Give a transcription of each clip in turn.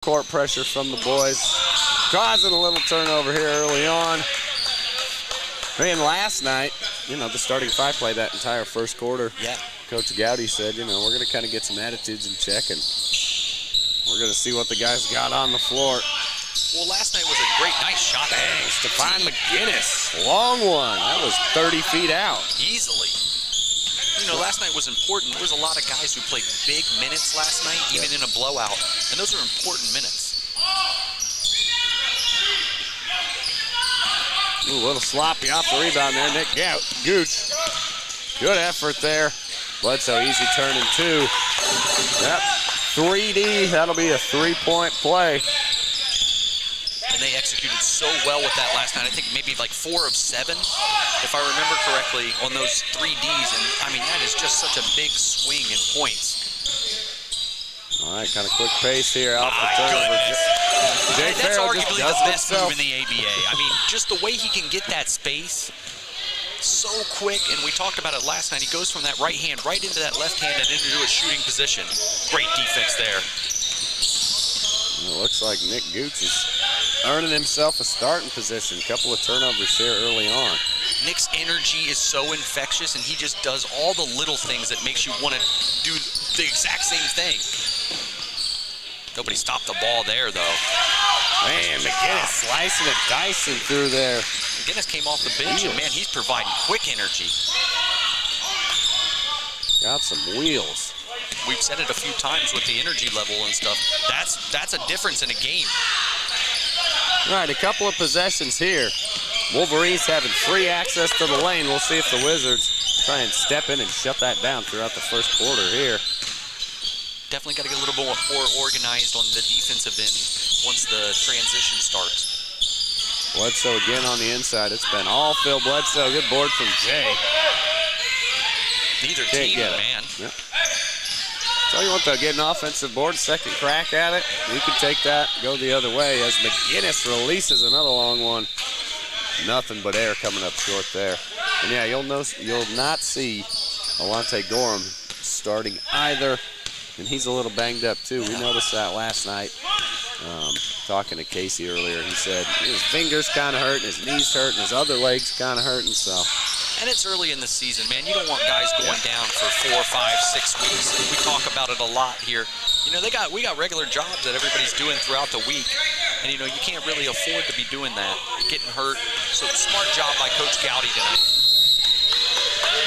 Court pressure from the boys, causing a little turnover here early on. And last night, the starting five played that entire first quarter. Yeah. Coach Gowdy said, we're going to kind of get some attitudes in check, and we're going to see what the guys got on the floor. Well, last night was a nice shot. Dang, Stephon McGinnis, long one. That was 30 feet out. Easily. Last night was important. There was a lot of guys who played big minutes last night, even in a blowout, and those are important minutes. Ooh, a little sloppy off the rebound there. Nick Gooch. Good effort there. Bledsoe easy turning two. Yep. 3D. That'll be a three-point play. And they executed so well with that last night. I think maybe like 4 of 7, if I remember correctly, on those 3Ds. And I mean, that is just such a big swing in points. All right, kind of quick pace here off the turnover. That's arguably the best move in the ABA. I mean, just the way he can get that space so quick, and we talked about it last night. He goes from that right hand right into that left hand and into a shooting position. Great defense there. It looks like Nick Gooch is earning himself a starting position. Couple of turnovers here early on. Nick's energy is so infectious, and he just does all the little things that makes you want to do the exact same thing. Nobody stopped the ball there, though. Man, McGinnis slicing and dicing through there. McGinnis came off the bench, and man, he's providing quick energy. Got some wheels. We've said it a few times with the energy level and stuff. That's a difference in a game. All right, a couple of possessions here. Wolverines having free access to the lane. We'll see if the Wizards try and step in and shut that down throughout the first quarter here. Definitely got to get a little bit more organized on the defensive end once the transition starts. Bledsoe again on the inside. It's been all Phil Bledsoe. Good board from Jay. Neither team, man. Yep. Tell you what, though, get an offensive board, second crack at it. You can take that, go the other way as McGinnis releases another long one. Nothing but air coming up short there. And yeah, you'll not see Alante Gorham starting either. And he's a little banged up too. We noticed that last night. Talking to Casey earlier, he said his fingers kind of hurting, his knees hurting, his other legs kind of hurting. So. And it's early in the season, man. You don't want guys going down for 4, 5, 6 weeks. We talk about it a lot here. We got regular jobs that everybody's doing throughout the week, and you can't really afford to be doing that, getting hurt. So smart job by Coach Gowdy tonight.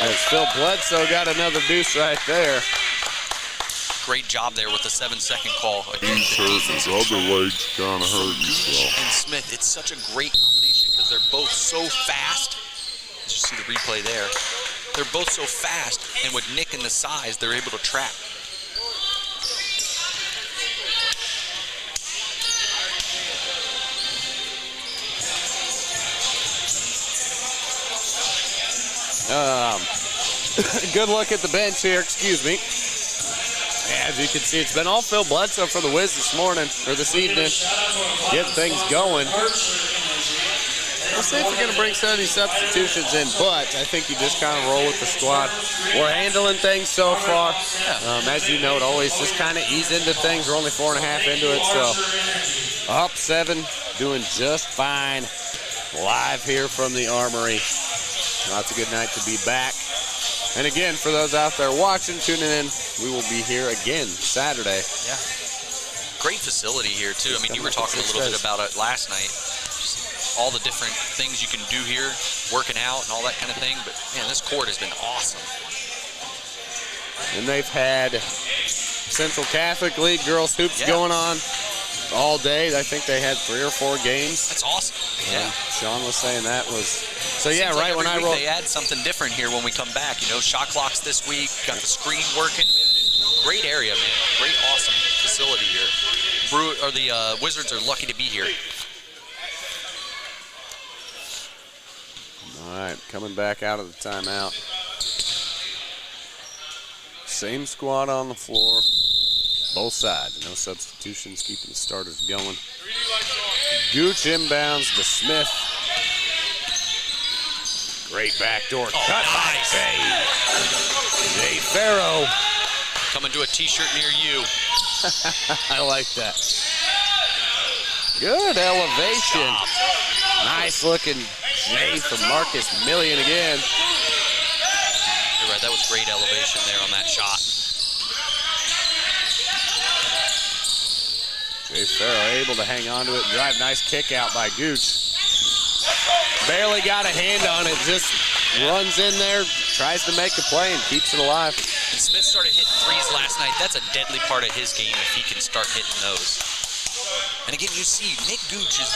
As Phil Bledsoe got another deuce right there. Great job there with the 7-second call. He's hurt, his other leg's kind of hurt as well. And Smith, it's such a great combination because they're both so fast. You see the replay there. They're both so fast, and with Nick and the size, they're able to trap. Good look at the bench here, excuse me. As you can see, it's been all Phil Bledsoe for the Wiz this evening. Get things going. We'll see if we're going to bring some of these substitutions in, but I think you just kind of roll with the squad. We're handling things so far. As you know, it always just kind of ease into things. We're only 4.5 into it, so up 7, doing just fine. Live here from the Armory. Well, it's a good night to be back. And again, for those out there watching, tuning in, we will be here again Saturday. Yeah. Great facility here, too. I mean, you were talking a little bit about it last night. All the different things you can do here, working out and all that kind of thing. But, man, this court has been awesome. And they've had Central Catholic League girls hoops going on all day. I think they had 3 or 4 games. That's awesome. Yeah. Sean was saying that was... So, yeah, right when I rolled... They add something different here when we come back. Shot clocks this week, got the screen working. Great area, man. Great, awesome facility here. The Wizards are lucky to be here. All right, coming back out of the timeout. Same squad on the floor, both sides. No substitutions, keeping the starters going. Gooch inbounds to Smith. Great backdoor cut by Jay Farrow. Coming to a T-shirt near you. I like that. Good elevation. Nice looking J from Marcus Million again. You're right, that was great elevation there on that shot. Jay Farrell able to hang on to it, drive, nice kick out by Gooch. Barely got a hand on it, just runs in there, tries to make a play and keeps it alive. And Smith started hitting threes last night. That's a deadly part of his game if he can start hitting those. And again, you see Nick Gooch is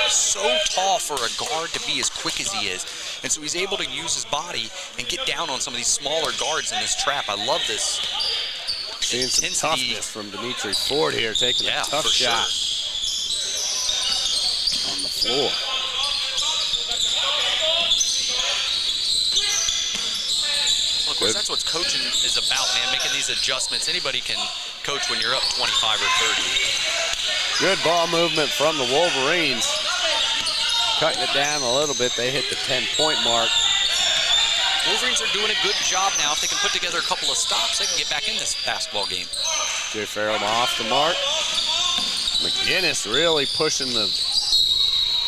so tall for a guard to be as quick as he is. And so he's able to use his body and get down on some of these smaller guards in this trap. I love this. Seeing some toughness from Dimitri Ford here, taking a tough shot on the floor. Well, of course, that's what coaching is about, man, making these adjustments. Anybody can coach when you're up 25 or 30. Good ball movement from the Wolverines. Cutting it down a little bit, they hit the 10-point mark. Wolverines are doing a good job now. If they can put together a couple of stops, they can get back in this basketball game. Jay Farrell off the mark. McGinnis really pushing the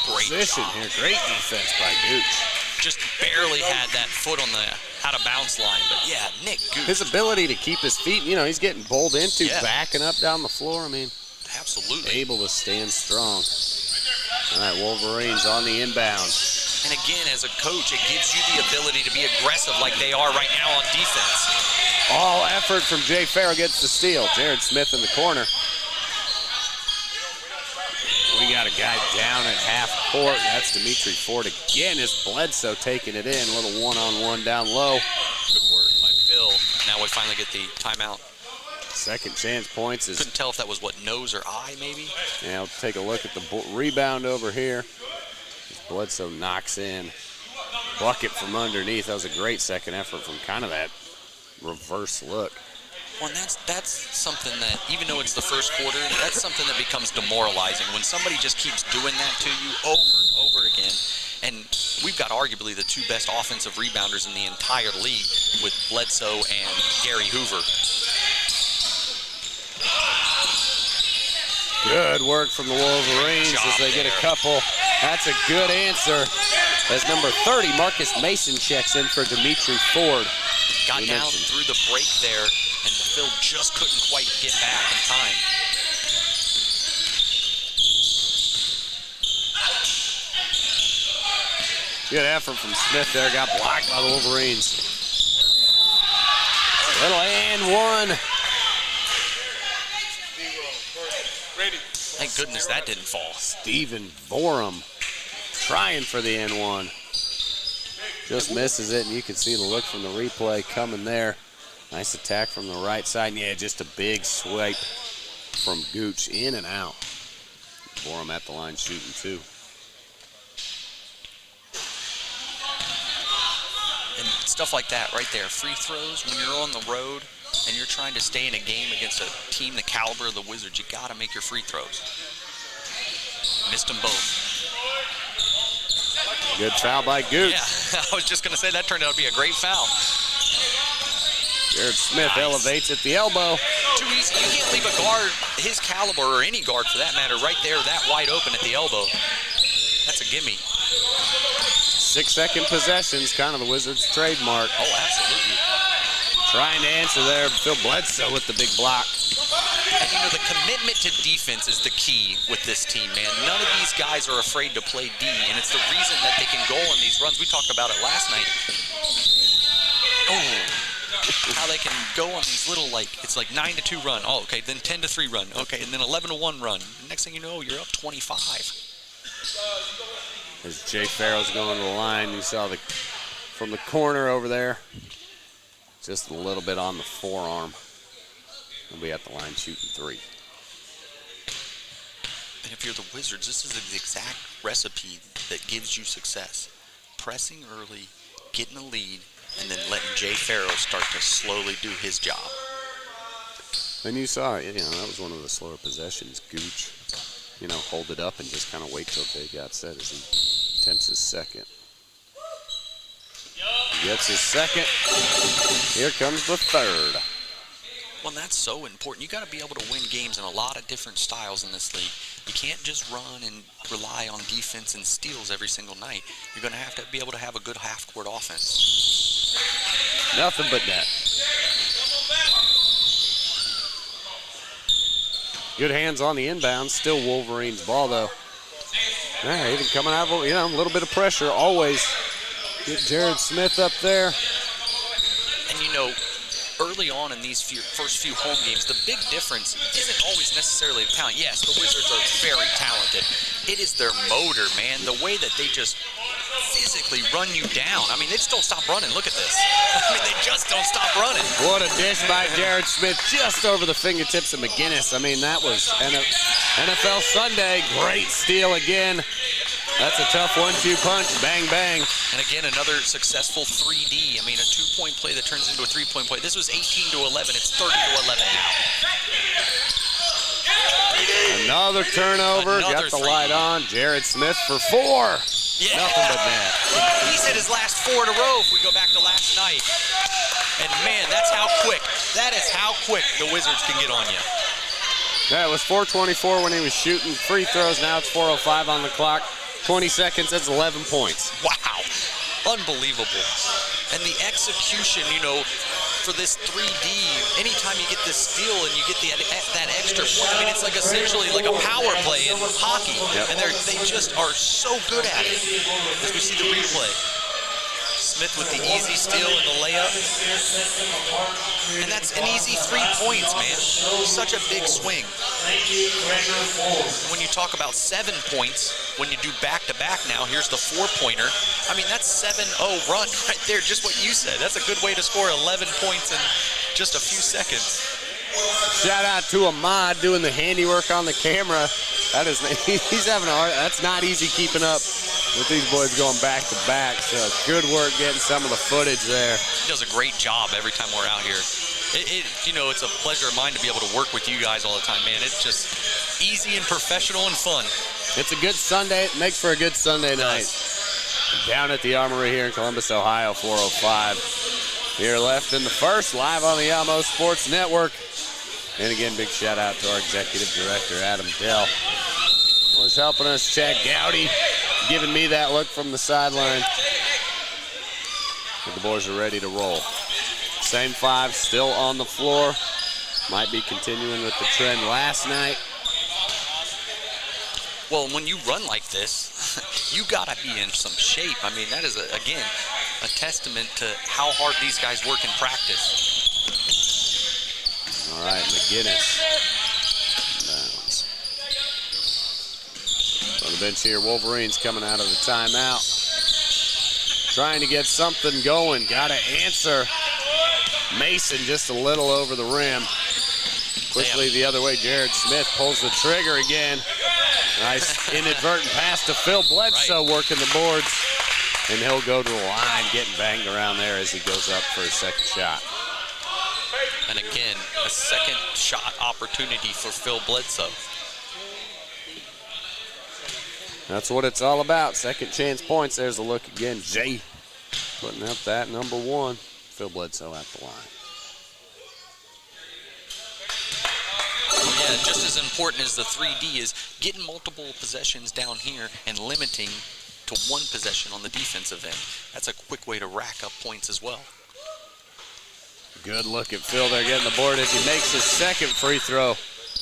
position here. Great defense by Gooch. Just barely had that foot on the out-of-bounds line. But, yeah, Nick Gooch. His ability to keep his feet, you know, he's getting bowled into, backing up down the floor. I mean, absolutely able to stand strong. All right, Wolverines on the inbound. And again, as a coach, it gives you the ability to be aggressive like they are right now on defense. All effort from Jay Farrell gets the steal. Jared Smith in the corner. We got a guy down at half court. That's Dimitri Ford again. Is Bledsoe taking it in. A little one-on-one down low. Good work by Phil. Now we finally get the timeout. Second chance points is... Couldn't tell if that was what, nose or eye maybe? Yeah, we'll take a look at the rebound over here. Bledsoe knocks in. Bucket from underneath. That was a great second effort from kind of that reverse look. Well, and that's something that, even though it's the first quarter, that's something that becomes demoralizing. When somebody just keeps doing that to you over and over again. And we've got arguably the two best offensive rebounders in the entire league with Bledsoe and Gary Hoover. Good work from the Wolverines as they get a couple. That's a good answer. As number 30, Marcus Mason checks in for Dimitri Ford. Got down through the break there, and Phil just couldn't quite get back in time. Good effort from Smith there. Got blocked by the Wolverines. Little and one. Thank goodness that didn't fall. Steven Borum trying for the N1. Just misses it, and you can see the look from the replay coming there. Nice attack from the right side. And yeah, just a big swipe from Gooch in and out. Borum at the line shooting too. And stuff like that right there. Free throws when you're on the road and you're trying to stay in a game against a team the caliber of the Wizards, you got to make your free throws. Missed them both. Good foul by Gooch. Yeah, I was just going to say that turned out to be a great foul. Jared Smith elevates at the elbow. Too easy. You can't leave a guard his caliber, or any guard for that matter, right there that wide open at the elbow. That's a gimme. 6-second possessions, kind of the Wizards' trademark. Oh, absolutely. Trying to answer there, Phil Bledsoe with the big block. And you know, the commitment to defense is the key with this team, man. None of these guys are afraid to play D, and it's the reason that they can go on these runs. We talked about it last night. Oh, how they can go on these little, like, it's like 9-2 run. Oh, okay, then 10-3 run. Okay, and then 11-1 run. Next thing you know, you're up 25. As Jay Farrell's going to the line, you saw from the corner over there, just a little bit on the forearm. He'll be at the line shooting three. And if you're the Wizards, this is the exact recipe that gives you success. Pressing early, getting a lead, and then letting Jay Farrell start to slowly do his job. And you saw it, that was one of the slower possessions. Gooch, hold it up and just kind of wait till they got set as he attempts his second. Gets his second. Here comes the third. Well, that's so important. You got to be able to win games in a lot of different styles in this league. You can't just run and rely on defense and steals every single night. You're going to have be able to have a good half-court offense. Nothing but net. Good hands on the inbound. Still Wolverines ball, though. Yeah, even coming out of, a little bit of pressure. Always get Jared Smith up there. And, early on in these first few home games, the big difference isn't always necessarily the talent. Yes, the Wizards are very talented. It is their motor, man. The way that they just physically run you down. I mean, they just don't stop running. Look at this. I mean, they just don't stop running. What a dish by Jared Smith, just over the fingertips of McGinnis. I mean, that was NFL Sunday. Great steal again. That's a tough 1-2 punch. Bang, bang. And again, another successful 3D. I mean, a 2-point play that turns into a 3-point play. This was 18-11. It's 30-11 now. Another turnover. Got the 3D. light on. Jared Smith for 4. Yeah. Nothing but net. He's hit his last 4 in a row if we go back to last night. And, man, that's how quick. That is how quick the Wizards can get on you. Yeah, it was 4:24 when he was shooting free throws. Now it's 4:05 on the clock. 20 seconds, that's 11 points. Wow, unbelievable. And the execution, for this 3D, anytime you get this steal and you get that extra point, I mean, it's like essentially like a power play in hockey. Yep. And they just are so good at it. As we see the replay. Smith with the easy steal and the layup. And that's an easy 3 points, man. Such a big swing. When you talk about 7 points, when you do back-to-back now, here's the 4-pointer. I mean, that's 7-0 run right there, just what you said. That's a good way to score 11 points in just a few seconds. Shout out to Ahmad doing the handiwork on the camera. He's having that's not easy keeping up with these boys going back to back. So good work getting some of the footage there. He does a great job every time we're out here. It's a pleasure of mine to be able to work with you guys all the time, man. It's just easy and professional and fun. It's a good Sunday. It makes for a good Sunday night. Down at the Armory here in Columbus, Ohio, 4:05. Here left in the first, live on the Yamo Sports Network. And again, big shout out to our executive director, Adam Dell. Was helping us, Chad Gowdy, giving me that look from the sideline. But the boys are ready to roll. Same 5 still on the floor. Might be continuing with the trend last night. Well, when you run like this, you got to be in some shape. I mean, that is, again, a testament to how hard these guys work in practice. All right, McGinnis. On the bench here, Wolverines coming out of the timeout. Trying to get something going. Got to answer. Mason just a little over the rim. Quickly the other way, Jared Smith pulls the trigger again. Nice inadvertent pass to Phil Bledsoe working the boards. And he'll go to the line, getting banged around there as he goes up for his second shot. And again, a second shot opportunity for Phil Bledsoe. That's what it's all about. Second chance points. There's a look again. Jay putting up that number 1. Phil Bledsoe at the line. Yeah, just as important as the 3D is getting multiple possessions down here and limiting to 1 possession on the defensive end. That's a quick way to rack up points as well. Good look at Phil there getting the board as he makes his second free throw.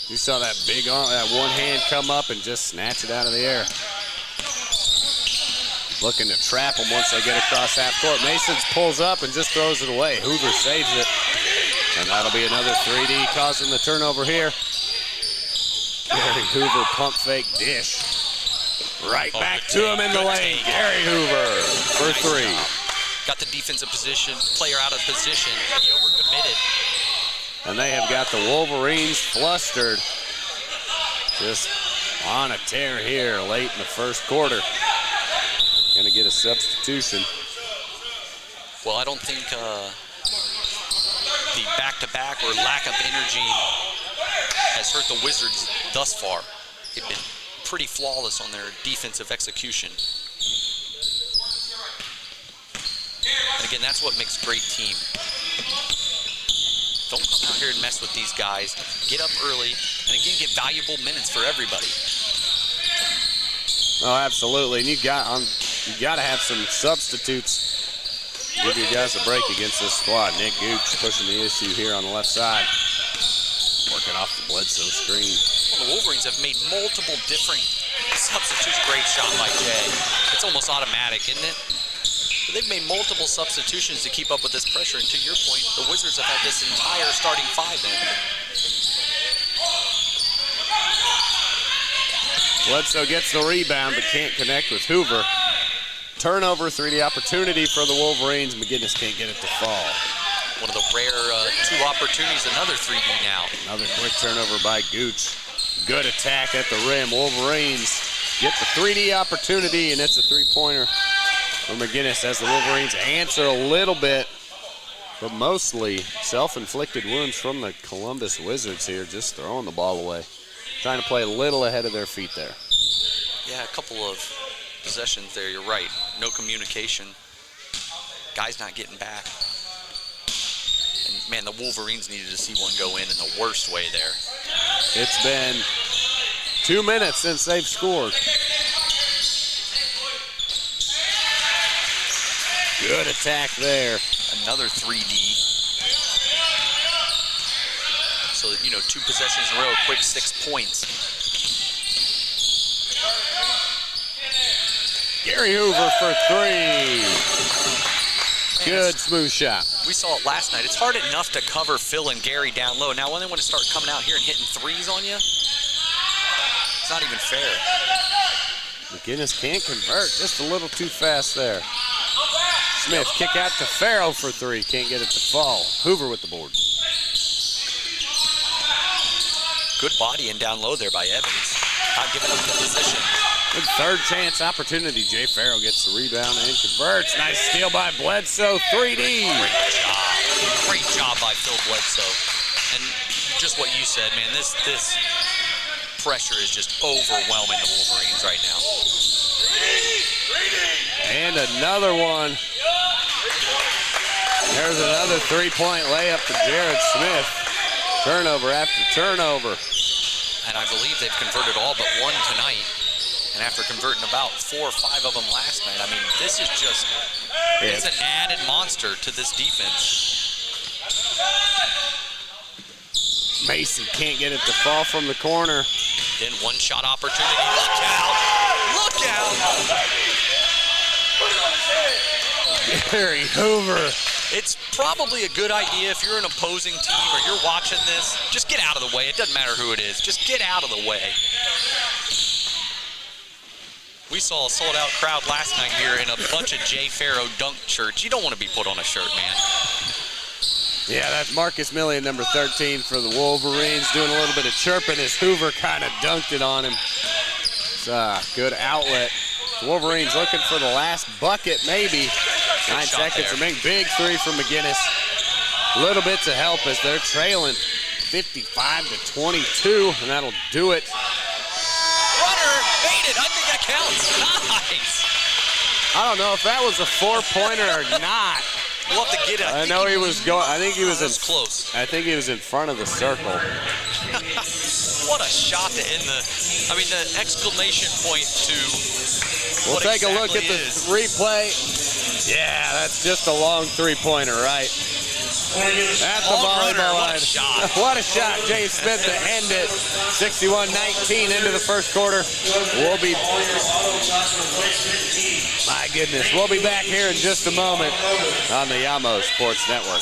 You saw that big arm, that one hand come up and just snatch it out of the air. Looking to trap him once they get across half court. Mason pulls up and just throws it away. Hoover saves it. And that'll be another 3D causing the turnover here. Gary Hoover pump fake dish. Right back to him in the lane. Gary Hoover for 3. Got the defensive position, player out of position. He overcommitted. And they have got the Wolverines flustered. Just on a tear here late in the first quarter. Gonna get a substitution. Well, I don't think the back-to-back or lack of energy has hurt the Wizards thus far. They've been pretty flawless on their defensive execution. And again, that's what makes a great team. Don't come out here and mess with these guys. Get up early, and again, get valuable minutes for everybody. Oh, absolutely. And you got to have some substitutes. Give your guys a break against this squad. Nick Gooch pushing the issue here on the left side. Working off the Bledsoe screen. Well, the Wolverines have made multiple different substitutes. Great shot by Jay. It's almost automatic, isn't it? But they've made multiple substitutions to keep up with this pressure. And to your point, the Wizards have had this entire starting five in. Bledsoe gets the rebound but can't connect with Hoover. Turnover, 3D opportunity for the Wolverines. McGinnis can't get it to fall. One of the rare two opportunities, another 3D now. Another quick turnover by Gooch. Good attack at the rim. Wolverines get the 3D opportunity, and it's a three-pointer for McGinnis as the Wolverines answer a little bit, but mostly self-inflicted wounds from the Columbus Wizards here, just throwing the ball away. Trying to play a little ahead of their feet there. Yeah, a couple of possessions there, you're right. No communication. Guys not getting back. And man, the Wolverines needed to see one go in the worst way there. It's been 2 minutes since they've scored. Good attack there. Another 3D. So, you know, 2 possessions in a row, quick 6 points. Gary Hoover for 3. Good smooth shot. We saw it last night. It's hard enough to cover Phil and Gary down low. Now, when they want to start coming out here and hitting threes on you, it's not even fair. McGinnis can't convert, just a little too fast there. Smith kick out to Farrell for 3. Can't get it to fall. Hoover with the board. Good bodying down low there by Evans. Not giving up the position. Good third chance opportunity. Jay Farrell gets the rebound and converts. Nice steal by Bledsoe. 3D. Great job by Phil Bledsoe. And just what you said, man, this pressure is just overwhelming the Wolverines right now. And another one. There's another 3-point layup to Jared Smith. Turnover after turnover. And I believe they've converted all but one tonight. And after converting about 4 or 5 of them last night, I mean, this is just, it's an added monster to this defense. Mason can't get it to fall from the corner. Then one shot opportunity. Look out! Look out! Gary Hoover. It's probably a good idea if you're an opposing team or you're watching this, just get out of the way. It doesn't matter who it is. Just get out of the way. We saw a sold-out crowd last night here in a bunch of Jay Farrow dunk shirts. You don't want to be put on a shirt, man. Yeah, that's Marcus Millian, number 13 for the Wolverines, doing a little bit of chirping as Hoover kind of dunked it on him. It's a good outlet. The Wolverines looking for the last bucket, maybe. 9 seconds remaining. Big 3 from McGinnis. Little bits of help as they're trailing 55-22, and that'll do it. Runner made it. I think that counts. Nice. I don't know if that was a 4-pointer or not. We'll have to get it. I know he was going. I think he was close. I think he was in front of the circle. What a shot to end the. I mean, the exclamation point to. We'll take a look at the replay. Yeah, that's just a long 3-pointer, right? At the volleyball line. What a shot. What a shot, Jay Smith to end it. 61-19 into the first quarter. We'll be. My goodness, we'll be back here in just a moment on the Yamo Sports Network.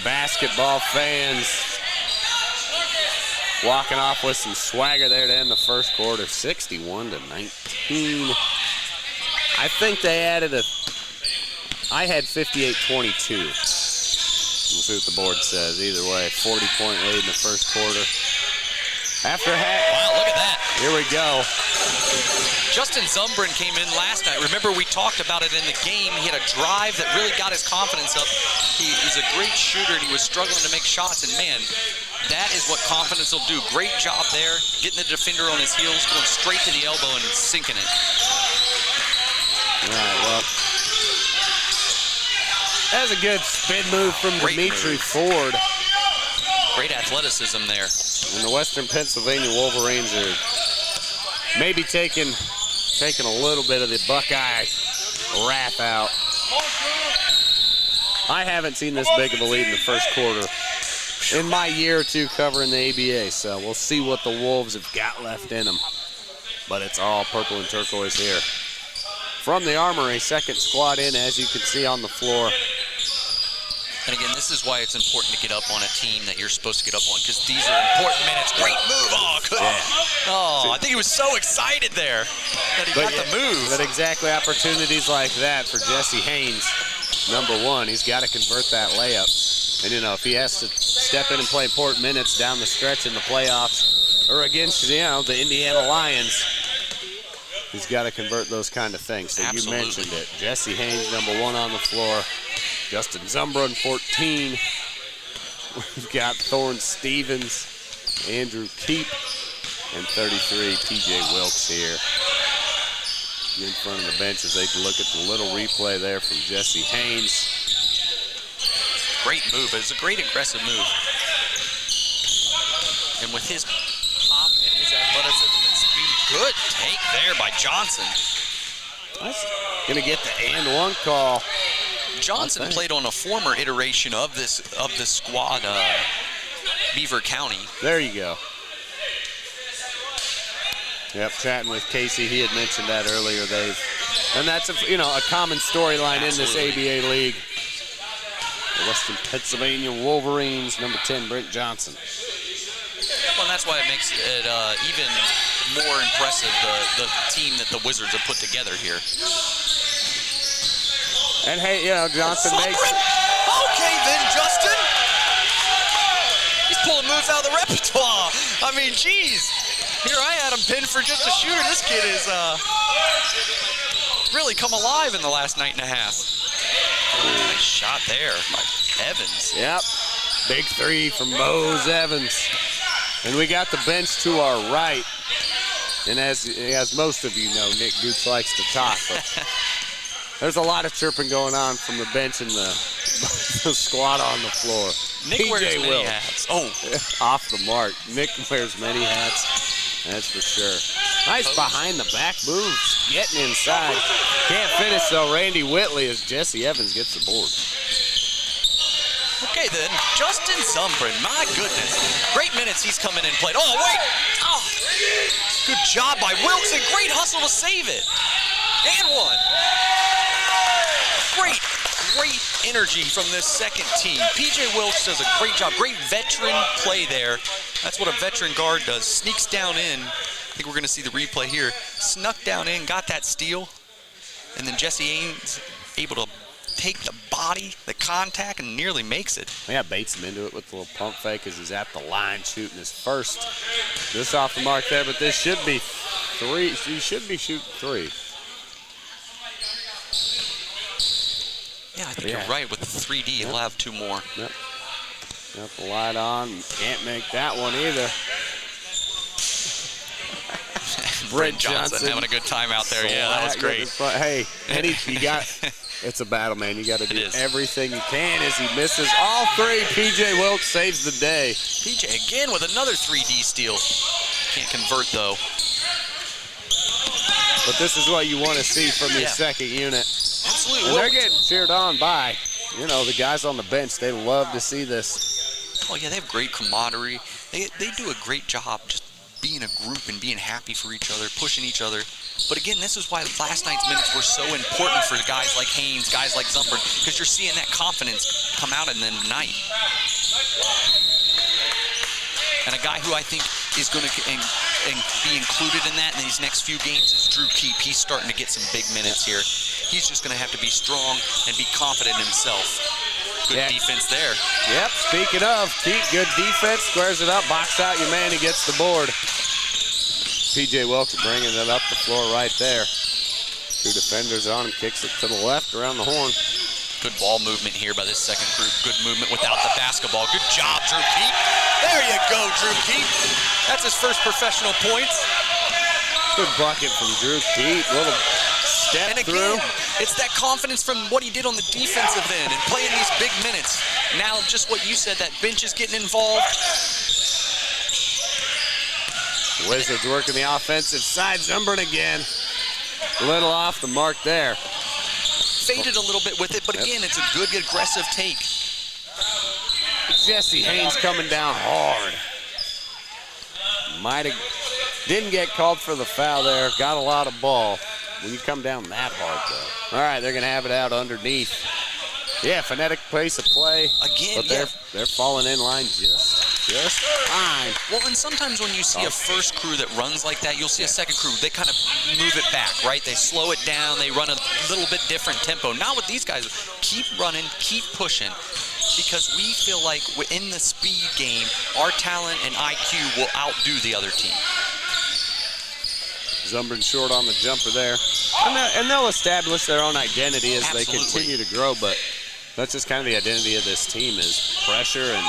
basketball fans walking off with some swagger there to end the first quarter, 61-19. I think they added I had 58-22. We'll see what the board says. Either way, 40-point lead in the first quarter. After half. Wow, look at that. Here we go. Justin Zumbrin came in last night. Remember, we talked about it in the game. He had a drive that really got his confidence up. He's a great shooter, and he was struggling to make shots. And, man, that is what confidence will do. Great job there, getting the defender on his heels, going straight to the elbow and sinking it. All right, well, that's a good spin move from Dimitri Ford. Great athleticism there. And the Western Pennsylvania Wolverines are maybe taking a little bit of the Buckeye wrath out. I haven't seen this big of a lead in the first quarter in my year or two covering the ABA, so we'll see what the Wolves have got left in them. But it's all purple and turquoise here. From the Armory, second squad in, as you can see on the floor. And again, this is why it's important to get up on a team that you're supposed to get up on, because these are important minutes. Great move. Oh, I think he was so excited there that he got the move. But exactly opportunities like that for Jesse Haynes, number one. He's got to convert that layup. And, you know, if he has to step in and play important minutes down the stretch in the playoffs or against, you know, the Indiana Lions, he's got to convert those kind of things. So Absolutely. You mentioned it. Jesse Haynes, number one on the floor. Justin Zumbrin, 14. We've got Thorne Stevens, Andrew Keep, and 33, TJ Wilkes here. In front of the bench as they look at the little replay there from Jesse Haynes. Great move. It was a great aggressive move. And with his pop and his athleticism and speed, good take there by Johnson. That's gonna get the and one call. Johnson played on a former iteration of the squad, Beaver County. There you go. Yep, chatting with Casey, he had mentioned that earlier. And that's a common storyline in this ABA league. The Western Pennsylvania Wolverines, number 10, Brent Johnson. Well, and that's why it makes it even more impressive, the team that the Wizards have put together here. And hey, Johnson makes it. Okay then, Justin. He's pulling moves out of the repertoire. I mean, geez. Here I had him pinned for just a shooter. This kid is really come alive in the last night and a half. Nice shot there by Evans. Yep. Big three from Mose Evans. And we got the bench to our right. And as most of you know, Nick Goots likes to talk. But there's a lot of chirping going on from the bench and the squad on the floor. Nick wears many Wilkes. hats. Oh. Off the mark. Nick wears many hats. That's for sure. Nice behind the back moves. Getting inside. Can't finish though. Randy Whitley as Jesse Evans gets the board. Okay then, Justin Zumbrin, my goodness. Great minutes he's come in and played. Oh, wait. Oh. Good job by Wilkes and great hustle to save it. And one. Great energy from this second team. PJ Wilkes does a great job. Great veteran play there. That's what a veteran guard does. Sneaks down in. I think we're going to see the replay here. Snuck down in, got that steal. And then Jesse Haynes able to take the body, the contact, and nearly makes it. Yeah, baits him into it with a little pump fake as he's at the line shooting his first. This off the mark there, but this should be three. He should be shooting three. Yeah, I think you're right. With the 3D, he'll have two more. Yep. Got the light on. Can't make that one either. Brent Johnson having a good time out there. Yeah, that was great. Hey, you got. It's a battle, man. You got to do everything you can as he misses all three. PJ Wilkes saves the day. PJ again with another 3D steal. Can't convert though. But this is what you want to see from your second unit. Absolutely. And they're getting cheered on by, the guys on the bench. They love to see this. Oh yeah, they have great camaraderie. They do a great job just being a group and being happy for each other, pushing each other. But again, this is why last night's minutes were so important for guys like Haynes, guys like Zumbrin, because you're seeing that confidence come out in the night. And a guy who I think is going to be included in that in these next few games is Drew Keep. He's starting to get some big minutes here. He's just going to have to be strong and be confident in himself. Good defense there. Yep, speaking of, Keep, good defense, squares it up, box out your man, he gets the board. P.J. Wilkes bringing it up the floor right there. 2 defenders on him, kicks it to the left around the horn. Good ball movement here by this second group. Good movement without the basketball. Good job, Drew Keep. There you go, Drew Keep. That's his first professional points. Good bucket from Drew Keep. Little step and again, through. It's that confidence from what he did on the defensive end and playing these big minutes. Now, just what you said, that bench is getting involved. Wizards working the offensive side. Zumbern again. A little off the mark there. Faded a little bit with it, but again, it's a good, aggressive take. Jesse Haynes coming down hard. Didn't get called for the foul there. Got a lot of ball. When you come down that hard, though. All right, they're going to have it out underneath. Yeah, phonetic pace of play. Again, but they're falling in line just fine. Well, and sometimes when you see a first crew that runs like that, you'll see a second crew. They kind of move it back, right? They slow it down. They run a little bit different tempo. Not with these guys. Keep running, keep pushing, because we feel like in the speed game, our talent and IQ will outdo the other team. Zumbern short on the jumper there. And they'll establish their own identity as they continue to grow, but that's just kind of the identity of this team is pressure and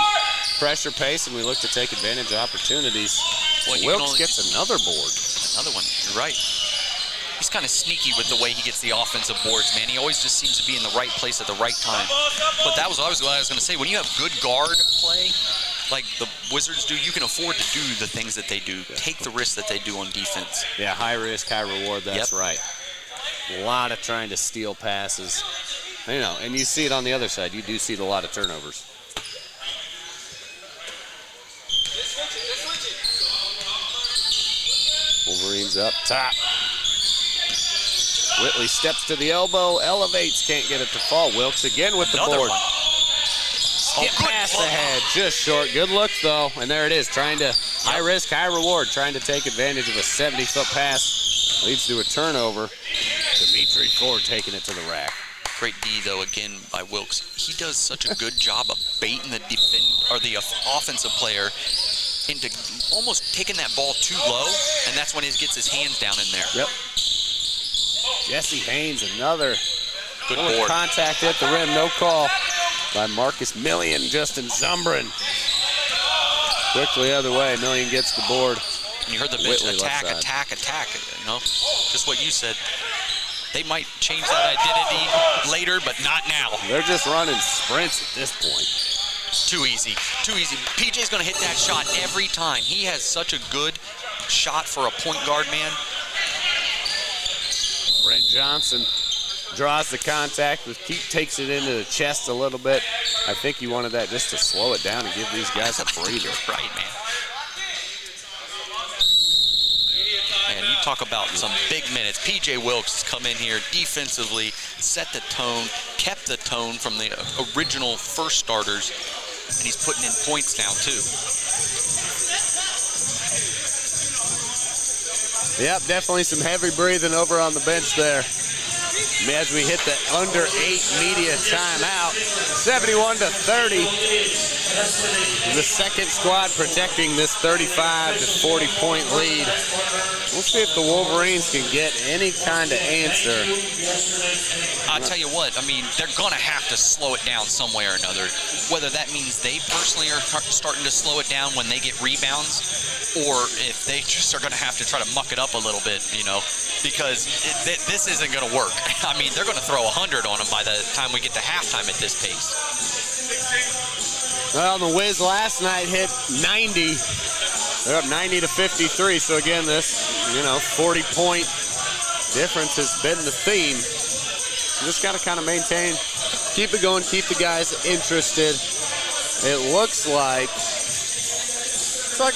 pressure pace, and we look to take advantage of opportunities. Wilkes gets another board. Another one, you're right. He's kind of sneaky with the way he gets the offensive boards, man. He always just seems to be in the right place at the right time. But that was what I was going to say. When you have good guard play, like the Wizards do, you can afford to do the things that they do. Take the risks that they do on defense. Yeah, high risk, high reward, that's right. A lot of trying to steal passes. You know, and you see it on the other side. You do see a lot of turnovers. Wolverines up top. Whitley steps to the elbow, elevates, can't get it to fall. Wilkes again with the board. Skip pass ahead, just short. Good look though, and there it is. Trying to high risk, high reward. Trying to take advantage of a 70-foot pass. Leads to a turnover. Dimitri Ford taking it to the rack. Great D though again by Wilkes. He does such a good job of baiting the offensive player into almost taking that ball too low, and that's when he gets his hands down in there. Yep. Jesse Haynes, another good board. Contact at the rim, no call by Marcus Million. Justin Zumbern quickly the other way. Million gets the board. And you heard the bench attack. You know, just what you said. They might change that identity later, but not now. They're just running sprints at this point. Too easy, too easy. PJ's going to hit that shot every time. He has such a good shot for a point guard, man. Brent Johnson draws the contact, but takes it into the chest a little bit. I think he wanted that just to slow it down and give these guys a breather. You're right, man. And you talk about some big minutes. P.J. Wilkes has come in here defensively, set the tone, kept the tone from the original first starters, and he's putting in points now, too. Yep, definitely some heavy breathing over on the bench there. As we hit the under 8 media timeout, 71-30. The second squad protecting this 35 to 40 point lead. We'll see if the Wolverines can get any kind of answer. I'll tell you what, I mean, they're going to have to slow it down some way or another. Whether that means they personally are starting to slow it down when they get rebounds, or if they just are going to have to try to muck it up a little bit, you know, because this isn't going to work. I mean, they're going to throw 100 on them by the time we get to halftime at this pace. Well, the Wiz last night hit 90. They're up 90 to 53. So again, this, 40-point difference has been the theme. You just got to kind of maintain, keep it going, keep the guys interested. It looks like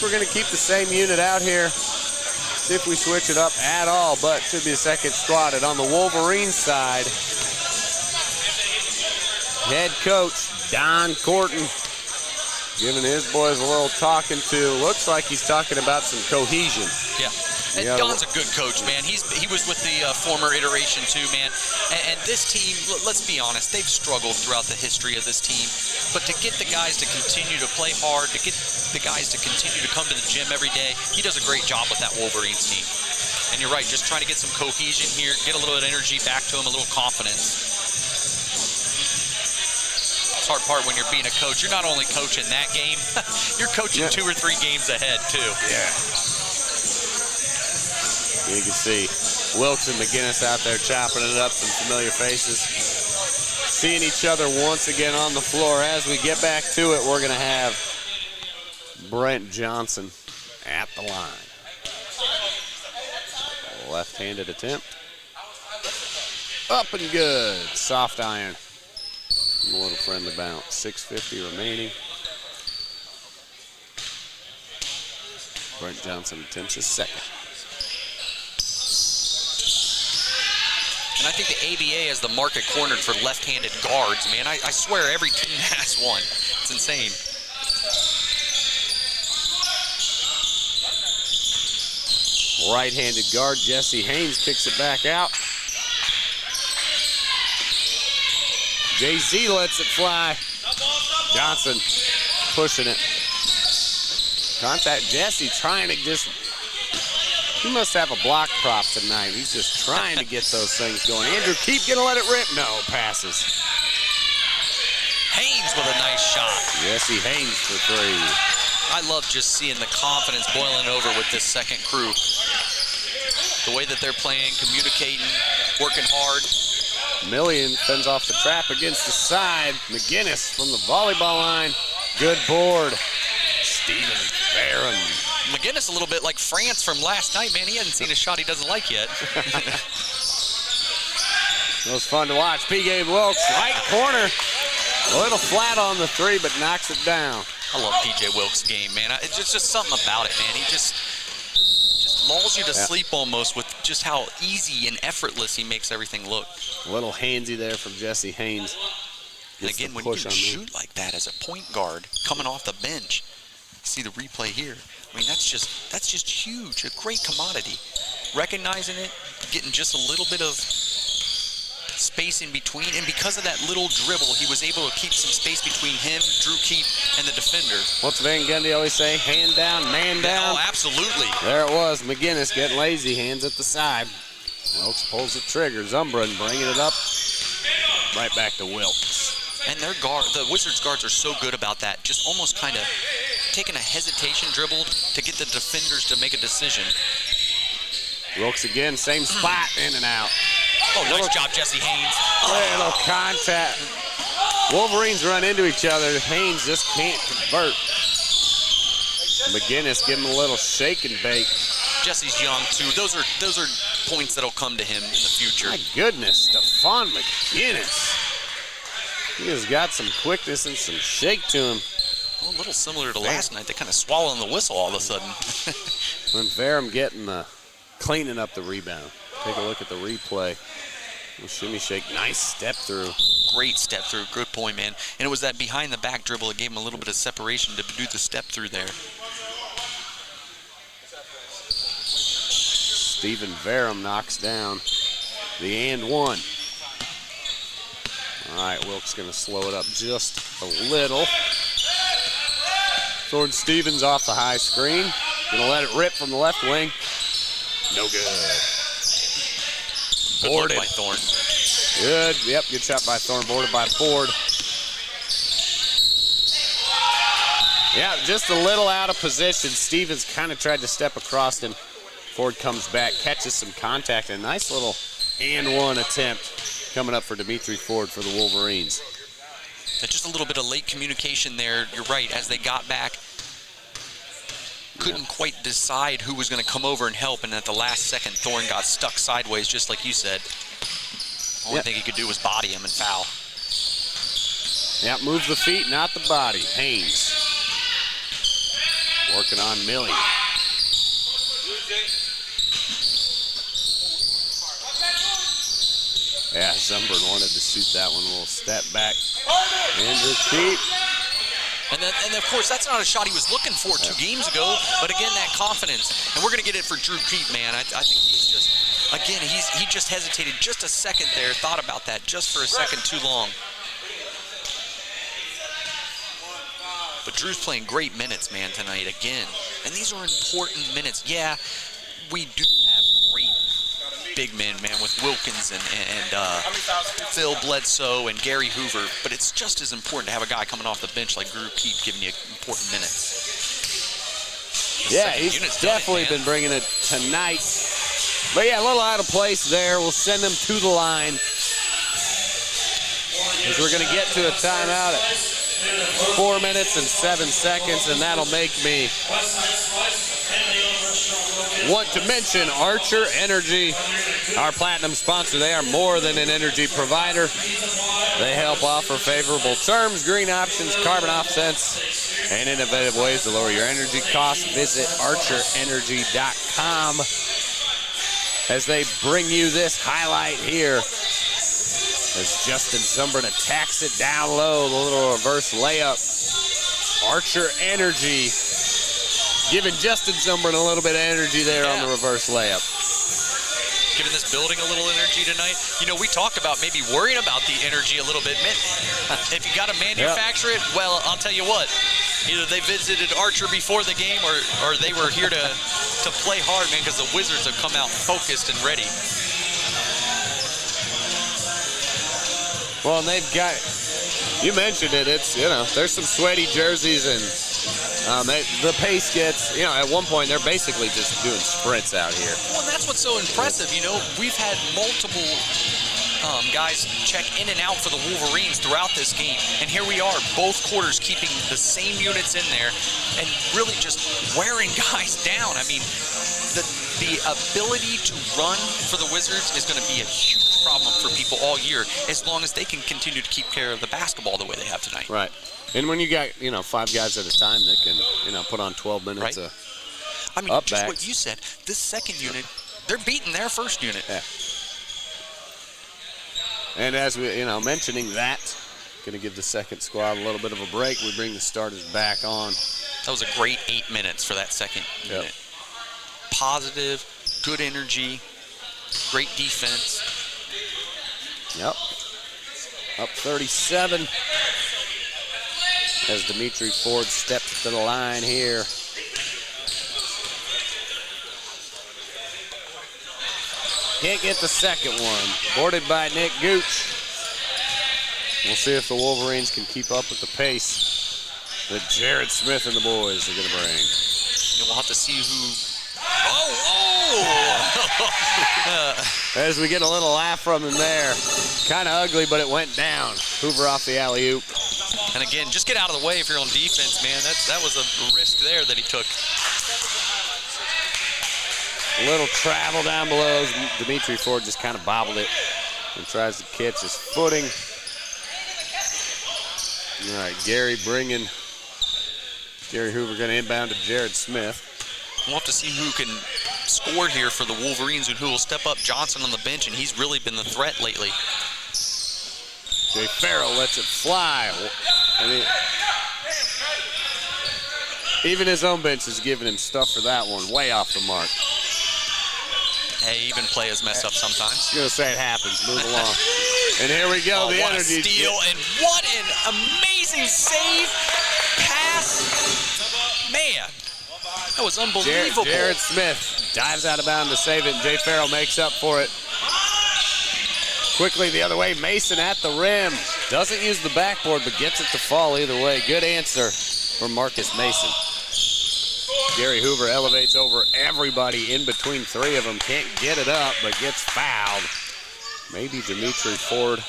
we're going to keep the same unit out here. See if we switch it up at all, but should be the second squad. And on the Wolverines side, head coach Don Corton giving his boys a little talking to. Looks like he's talking about some cohesion. Yeah. And Don's a good coach, man. He was with the former iteration too, man. And this team, let's be honest, they've struggled throughout the history of this team. But to get the guys to continue to play hard, to get the guys to continue to come to the gym every day, he does a great job with that Wolverines team. And you're right, just trying to get some cohesion here, get a little bit of energy back to him, a little confidence. It's hard part when you're being a coach. You're not only coaching that game, you're coaching 2 or 3 games ahead too. Yeah. You can see Wilkes and McGinnis out there chopping it up, some familiar faces. Seeing each other once again on the floor. As we get back to it, we're going to have Brent Johnson at the line. Left-handed attempt. Up and good. Soft iron. A little friendly bounce. 6:50 remaining. Brent Johnson attempts his second. And I think the ABA has the market cornered for left-handed guards, man. I swear every team has one. It's insane. Right-handed guard Jesse Haynes kicks it back out. Jay-Z lets it fly. Johnson pushing it. Contact Jesse trying to just... He must have a block prop tonight. He's just trying to get those things going. Andrew, keep gonna let it rip. No, passes. Haynes with a nice shot. Jesse Haynes for 3. I love just seeing the confidence boiling over with this second crew. The way that they're playing, communicating, working hard. Millian fends off the trap against the side. McGinnis from the volleyball line. Good board. Steven Barron. McGinnis a little bit like France from last night, man. He hasn't seen a shot he doesn't like yet. It was fun to watch. P.J. Wilkes, right corner. A little flat on the 3, but knocks it down. I love P.J. Wilkes' game, man. It's just something about it, man. He just lulls you to sleep almost with just how easy and effortless he makes everything look. A little handsy there from Jesse Haynes. And again, when you can shoot like that as a point guard coming off the bench, see the replay here. I mean, that's just huge. A great commodity. Recognizing it, getting just a little bit of space in between, and because of that little dribble, he was able to keep some space between him, Drew Keep, and the defender. What's Van Gundy always say? Hand down, man down. Oh, absolutely. There it was. McGinnis getting lazy, hands at the side. Wilkes pulls the trigger. Zumbrin bringing it up. Right back to Wilkes. And their guard, the Wizards guards are so good about that, just almost kind of taking a hesitation dribble to get the defenders to make a decision. Wilkes again, same spot, in and out. Oh, nice job, Jesse Haynes. Little contact. Wolverines run into each other. Haynes just can't convert. McGinnis give him a little shake and bake. Jesse's young too. Those are points that'll come to him in the future. My goodness, Stephon McGinnis. He has got some quickness and some shake to him. Well, a little similar to last night. They kind of swallowing the whistle all of a sudden. When Varem getting cleaning up the rebound. Take a look at the replay. Little shimmy shake, nice step through. Great step through, good point, man. And it was that behind the back dribble that gave him a little bit of separation to do the step through there. Steven Varem knocks down the and one. All right, Wilkes gonna slow it up just a little. Thorne Stevens off the high screen. Gonna let it rip from the left wing. No good. Boarded by Thorne. Good, yep, good shot by Thorne, boarded by Ford. Yeah, just a little out of position. Stevens kind of tried to step across him. Ford comes back, catches some contact, and a nice little and one attempt coming up for Dimitri Ford for the Wolverines. Just a little bit of late communication there. You're right, as they got back, couldn't quite decide who was going to come over and help, and at the last second, Thorne got stuck sideways, just like you said. Only thing he could do was body him and foul. Yeah, move the feet, not the body. Haynes working on Millie. Yeah, Zumbrun wanted to shoot that one. A little step back. And repeat. And of course, that's not a shot he was looking for 2 games ago. But again, that confidence. And we're going to get it for Drew Peat, man. I think he's just, again, he just hesitated just a second there. Thought about that just for a second too long. But Drew's playing great minutes, man, tonight again. And these are important minutes. Yeah, we do have great big men, man, with Wilkins and Phil Bledsoe and Gary Hoover. But it's just as important to have a guy coming off the bench like Drew Peat giving you important minutes. Yeah, he's definitely been bringing it tonight. But yeah, a little out of place there. We'll send him to the line. As we're going to get to a timeout at 4 minutes and 7 seconds, and that'll make me want to mention Archer Energy, our platinum sponsor. They are more than an energy provider. They help offer favorable terms, green options, carbon offsets, and innovative ways to lower your energy costs. Visit archerenergy.com as they bring you this highlight here. As Justin Zumbrun attacks it down low, the little reverse layup. Archer Energy giving Justin Zumbrun a little bit of energy there on the reverse layup. Giving this building a little energy tonight. You know, we talked about maybe worrying about the energy a little bit. Man, if you got to manufacture it, well, I'll tell you what. Either they visited Archer before the game or they were here to play hard, man, because the Wizards have come out focused and ready. Well, and they've got, you mentioned it, it's, you know, there's some sweaty jerseys and the pace gets, you know, at one point they're basically just doing sprints out here. Well, and that's what's so impressive. You know, we've had multiple guys check in and out for the Wolverines throughout this game, and here we are, both quarters keeping the same units in there and really just wearing guys down. I mean, the ability to run for the Wizards is going to be a huge problem for people all year as long as they can continue to keep care of the basketball the way they have tonight. Right. And when you got, you know, 5 guys at a time that can, you know, put on 12 minutes of I mean, up just backs. what you said, this second unit, they're beating their first unit. Yeah. And as we, you know, mentioning that, going to give the second squad a little bit of a break. We bring the starters back on. That was a great 8 minutes for that second unit. Positive, good energy, great defense. Yep. Up 37 as Dimitri Ford steps to the line here. Can't get the second one. Boarded by Nick Gooch. We'll see if the Wolverines can keep up with the pace that Jared Smith and the boys are going to bring. And we'll have to see who... As we get a little laugh from him there. Kind of ugly, but it went down. Hoover off the alley-oop. And again, just get out of the way if you're on defense, man. That was a risk there that he took. A little travel down below. Dimitri Ford just kind of bobbled it and tries to catch his footing. All right, Gary Hoover going to inbound to Jared Smith. We'll have to see who can score here for the Wolverines and who will step up. Johnson on the bench, and he's really been the threat lately. Jay Farrell lets it fly. Even his own bench is giving him stuff for that one. Way off the mark. Hey, even players mess up sometimes. I was going to say it happens. Move along. And here we go. The what energy. A steal, and what an amazing save. Pass. Man, that was unbelievable. Jared Smith dives out of bounds to save it, and Jay Farrell makes up for it. Quickly the other way, Mason at the rim. Doesn't use the backboard, but gets it to fall either way. Good answer from Marcus Mason. Gary Hoover elevates over everybody in between 3 of them. Can't get it up, but gets fouled. Maybe Dimitri Ford.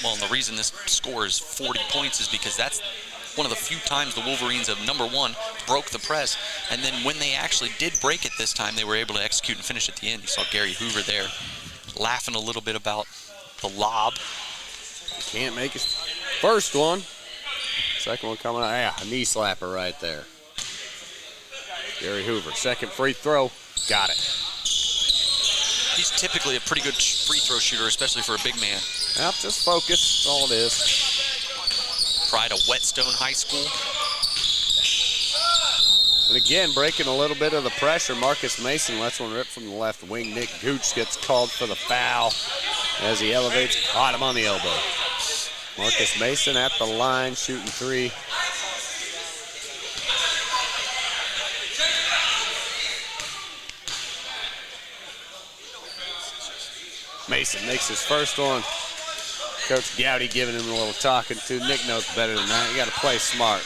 Well, and the reason this score is 40 points is because that's one of the few times the Wolverines have, number one, broke the press. And then when they actually did break it this time, they were able to execute and finish at the end. You saw Gary Hoover there laughing a little bit about the lob. Can't make his first one. Second one coming out. Yeah, a knee slapper right there. Gary Hoover, second free throw. Got it. He's typically a pretty good free throw shooter, especially for a big man. Yep, just focus. That's all it is. Pride of Whetstone High School. And again, breaking a little bit of the pressure. Marcus Mason lets one rip from the left wing. Nick Gooch gets called for the foul as he elevates, caught him on the elbow. Marcus Mason at the line, shooting three. Mason makes his first one. Coach Gowdy giving him a little talking to. Nick knows better than that. You got to play smart.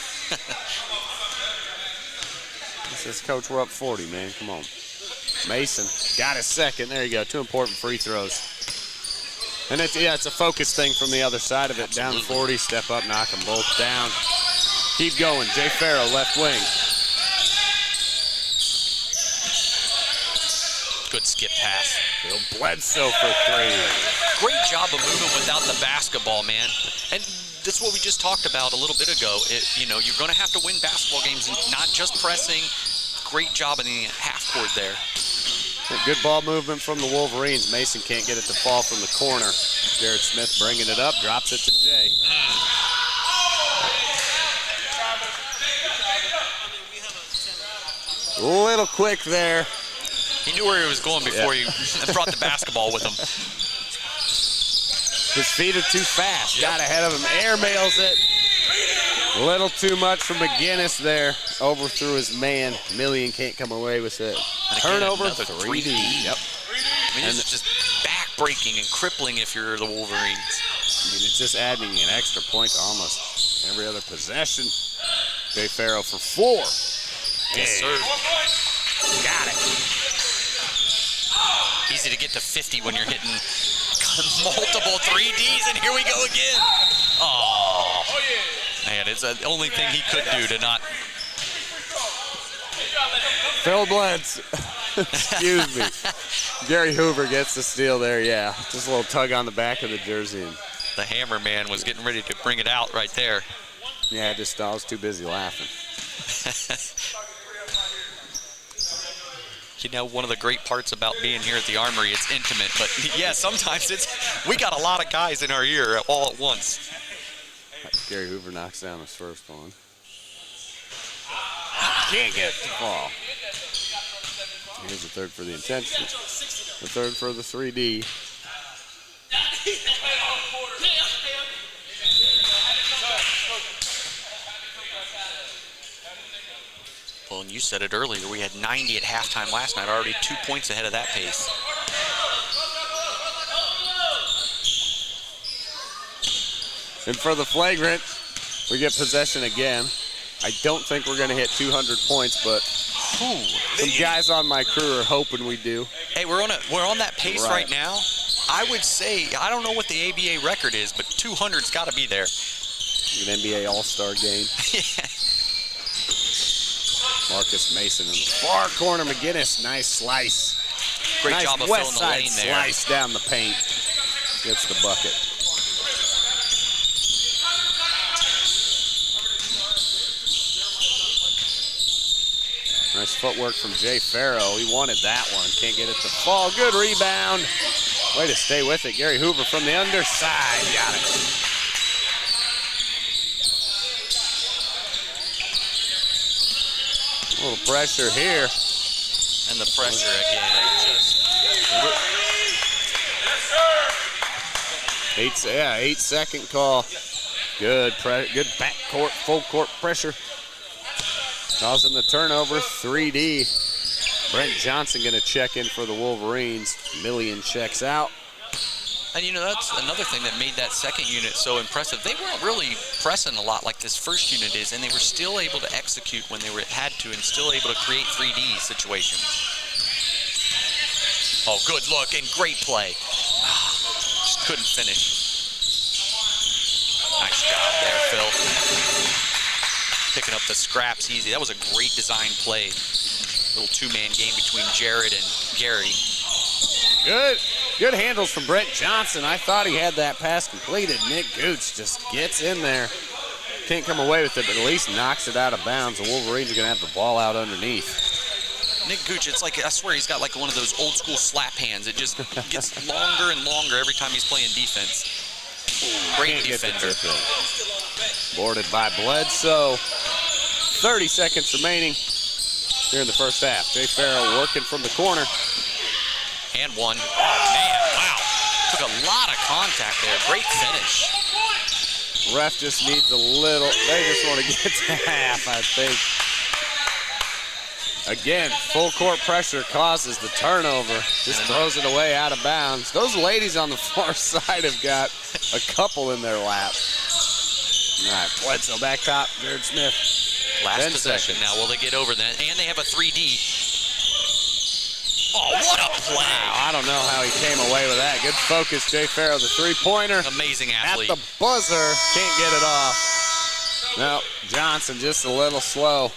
He says, Coach, we're up 40, man. Come on. Mason got his second. There you go. 2 important free throws. And it's a focus thing from the other side of it. Down 40, step up, knock them both down. Keep going. Jay Farrow, left wing. Good skip pass. Bill Bledsoe for three. Great job of moving without the basketball, man. And that's what we just talked about a little bit ago. You're going to have to win basketball games, and not just pressing. Great job in the half court there. Good ball movement from the Wolverines. Mason can't get it to fall from the corner. Jared Smith bringing it up, drops it to Jay. A little quick there. He knew where he was going before he brought the basketball with him. His feet are too fast. Got ahead of him. Airmails it. A little too much from McGinnis there. Overthrew his man. Million can't come away with it. Turnover, 3D. Yep. I mean, this is just back-breaking and crippling if you're the Wolverines. I mean, it's just adding an extra point to almost every other possession. Jay Farrow for 4. Yes, sir. Got it. Easy to get to 50 when you're hitting multiple 3Ds, and here we go again. Oh, man, it's the only thing he could do to not. Phil Blentz. Excuse me. Gary Hoover gets the steal there, yeah. Just a little tug on the back of the jersey. The hammer man was getting ready to bring it out right there. Yeah, I was too busy laughing. One of the great parts about being here at the Armory, it's intimate, but yeah, sometimes we got a lot of guys in our ear all at once. Gary Hoover knocks down his first one. Can't get it to fall. Here's the third for the intention. The third for the 3D. Well, and you said it earlier, we had 90 at halftime last night, already 2 points ahead of that pace. And for the flagrant, we get possession again. I don't think we're going to hit 200 points, but some guys on my crew are hoping we do. Hey, we're on that pace right now. I would say, I don't know what the ABA record is, but 200's got to be there. An NBA All-Star game. Yeah. Marcus Mason in the far corner. McGinnis, nice slice. Great job of filling the lane there. Slice down the paint. Gets the bucket. Nice footwork from Jay Farrow. He wanted that one. Can't get it to fall. Good rebound. Way to stay with it. Gary Hoover from the underside. Got it. A little pressure here. And the pressure again. 8-second call. Good backcourt, full court pressure. Causing the turnover, 3D. Brent Johnson going to check in for the Wolverines. Million checks out. And that's another thing that made that second unit so impressive. They weren't really pressing a lot like this first unit is, and they were still able to execute when they had to and still able to create 3D situations. Oh, good look and great play. Just couldn't finish. Nice job there, Phil. Picking up the scraps easy. That was a great design play. Little two-man game between Jared and Gary. Good handles from Brent Johnson. I thought he had that pass completed. Nick Gooch just gets in there. Can't come away with it, but at least knocks it out of bounds. The Wolverines are going to have the ball out underneath. Nick Gooch, it's like, I swear he's got like one of those old school slap hands. It just gets longer and longer every time he's playing defense. Great defender. Boarded by Bledsoe. 30 seconds remaining here in the first half. Jay Farrell working from the corner. And one. Oh, man, wow. Took a lot of contact there. Great finish. Ref just needs a little, they just want to get to half, I think. Again, full court pressure causes the turnover. Just throws it away out of bounds. Those ladies on the far side have got a couple in their lap. All right, Bledsoe back top, Jared Smith. Last possession now. Will they get over that? And they have a 3D. Oh, what a play. Wow, I don't know how he came away with that. Good focus, Jay Farrell, the three-pointer. Amazing athlete. At the buzzer, can't get it off. No, Johnson just a little slow.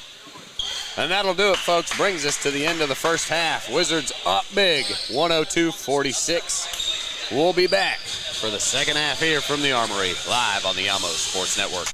And that'll do it, folks. Brings us to the end of the first half. Wizards up big, 102-46. We'll be back for the second half here from the Armory, live on the Alamo Sports Network.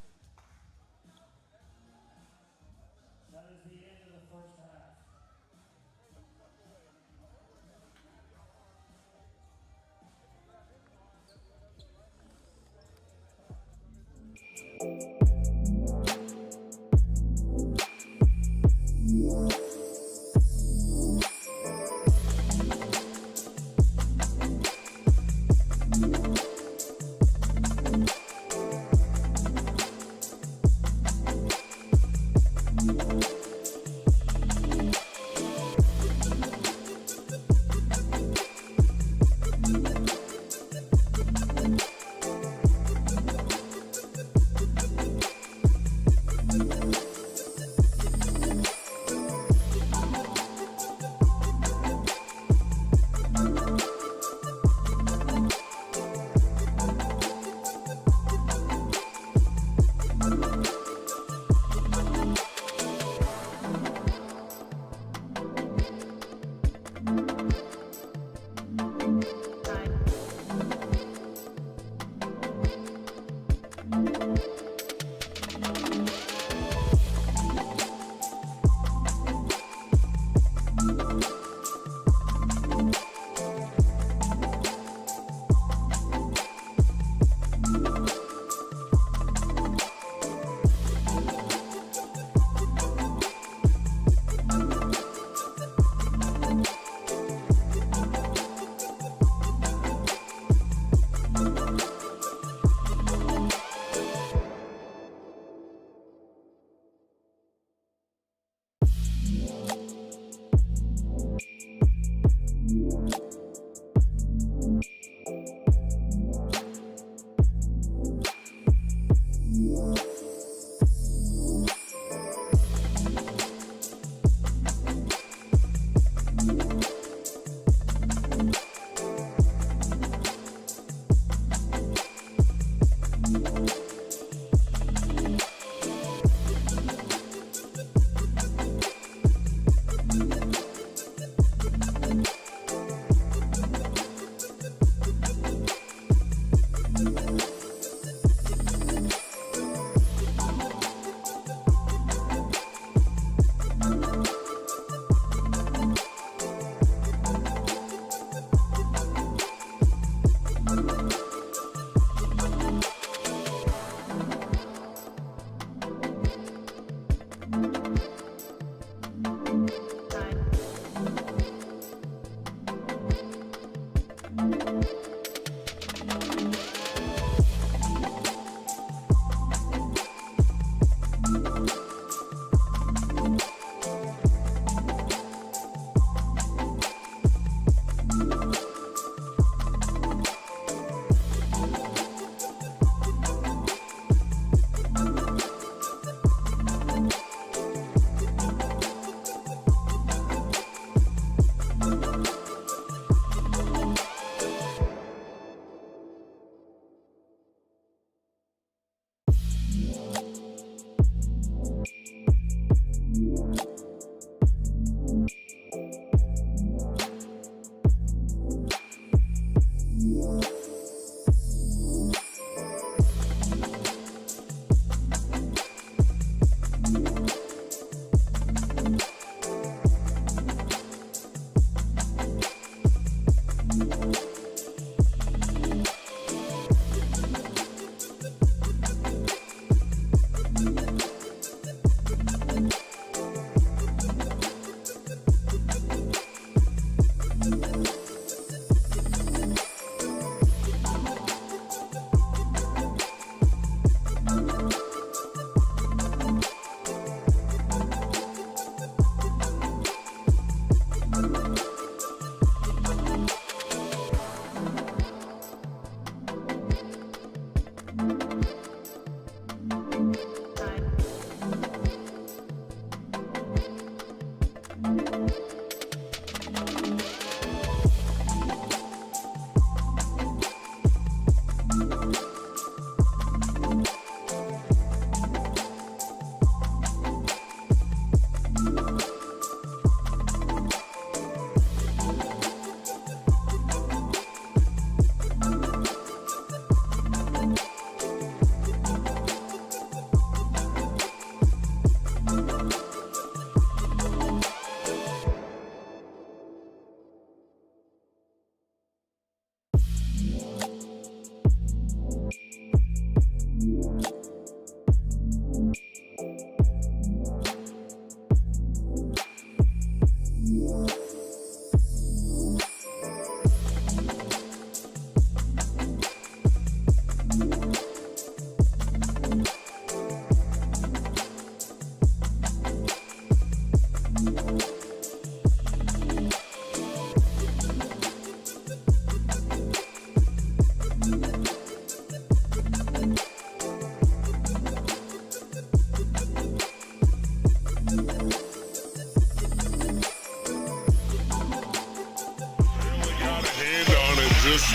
Just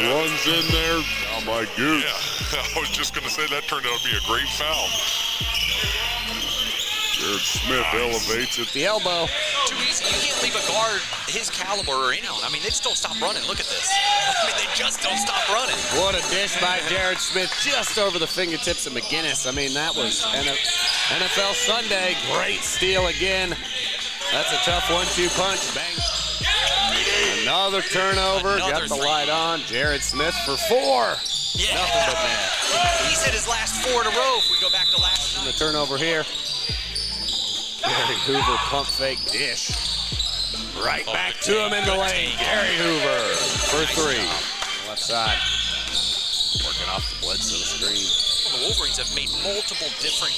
runs in there. Oh my goodness. Yeah, I was just going to say that turned out to be a great foul. Jared Smith elevates it. The elbow. Too easy. You can't leave a guard his caliber or anyone. I mean, they just don't stop running. Look at this. I mean, they just don't stop running. What a dish by Jared Smith, just over the fingertips of McGinnis. I mean, that was NFL Sunday. Great steal again. That's a tough 1-2 punch. Bang. Another turnover. Got the light on. Jared Smith for 4. Yeah. Nothing but that. He's hit his last 4 in a row if we go back to last And night. the turnover here. Gary Hoover pump fake dish. Right back to him in the lane. Gary Hoover for 3. Left side. Working off the Bledsoe screen. Well, the Wolverines have made multiple different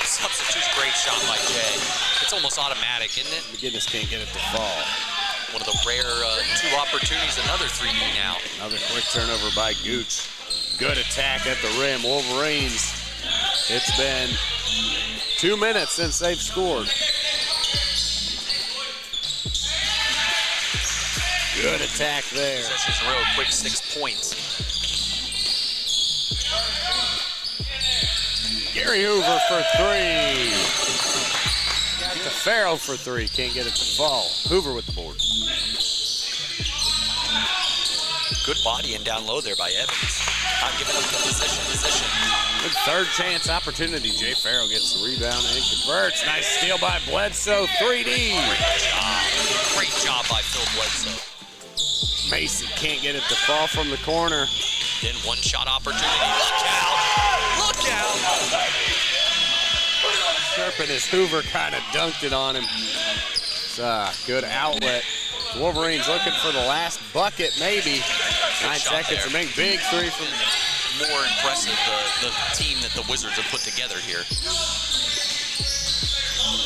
substitutes. Great shot by Jay. It's almost automatic, isn't it? McGinnis can't get it to fall. One of the rare 2 opportunities, another 3D now. Another quick turnover by Gooch. Good attack at the rim. Wolverines, it's been 2 minutes since they've scored. Good attack there. Possessions in a row, quick 6 points. Gary Hoover for 3. Got to Farrell for 3. Can't get it to fall. Hoover with the board. Good body and down low there by Evans. Not giving up the position. Good third chance opportunity. Jay Farrell gets the rebound and converts. Nice steal by Bledsoe. 3D. Great job by Phil Bledsoe. Mason can't get it to fall from the corner. Then 1-shot opportunity. Look out! Look out! Serpent as Hoover kind of dunked it on him. It's a good outlet. Wolverines looking for the last bucket, maybe. 9 seconds remaining. Big 3 from more impressive, the team that the Wizards have put together here.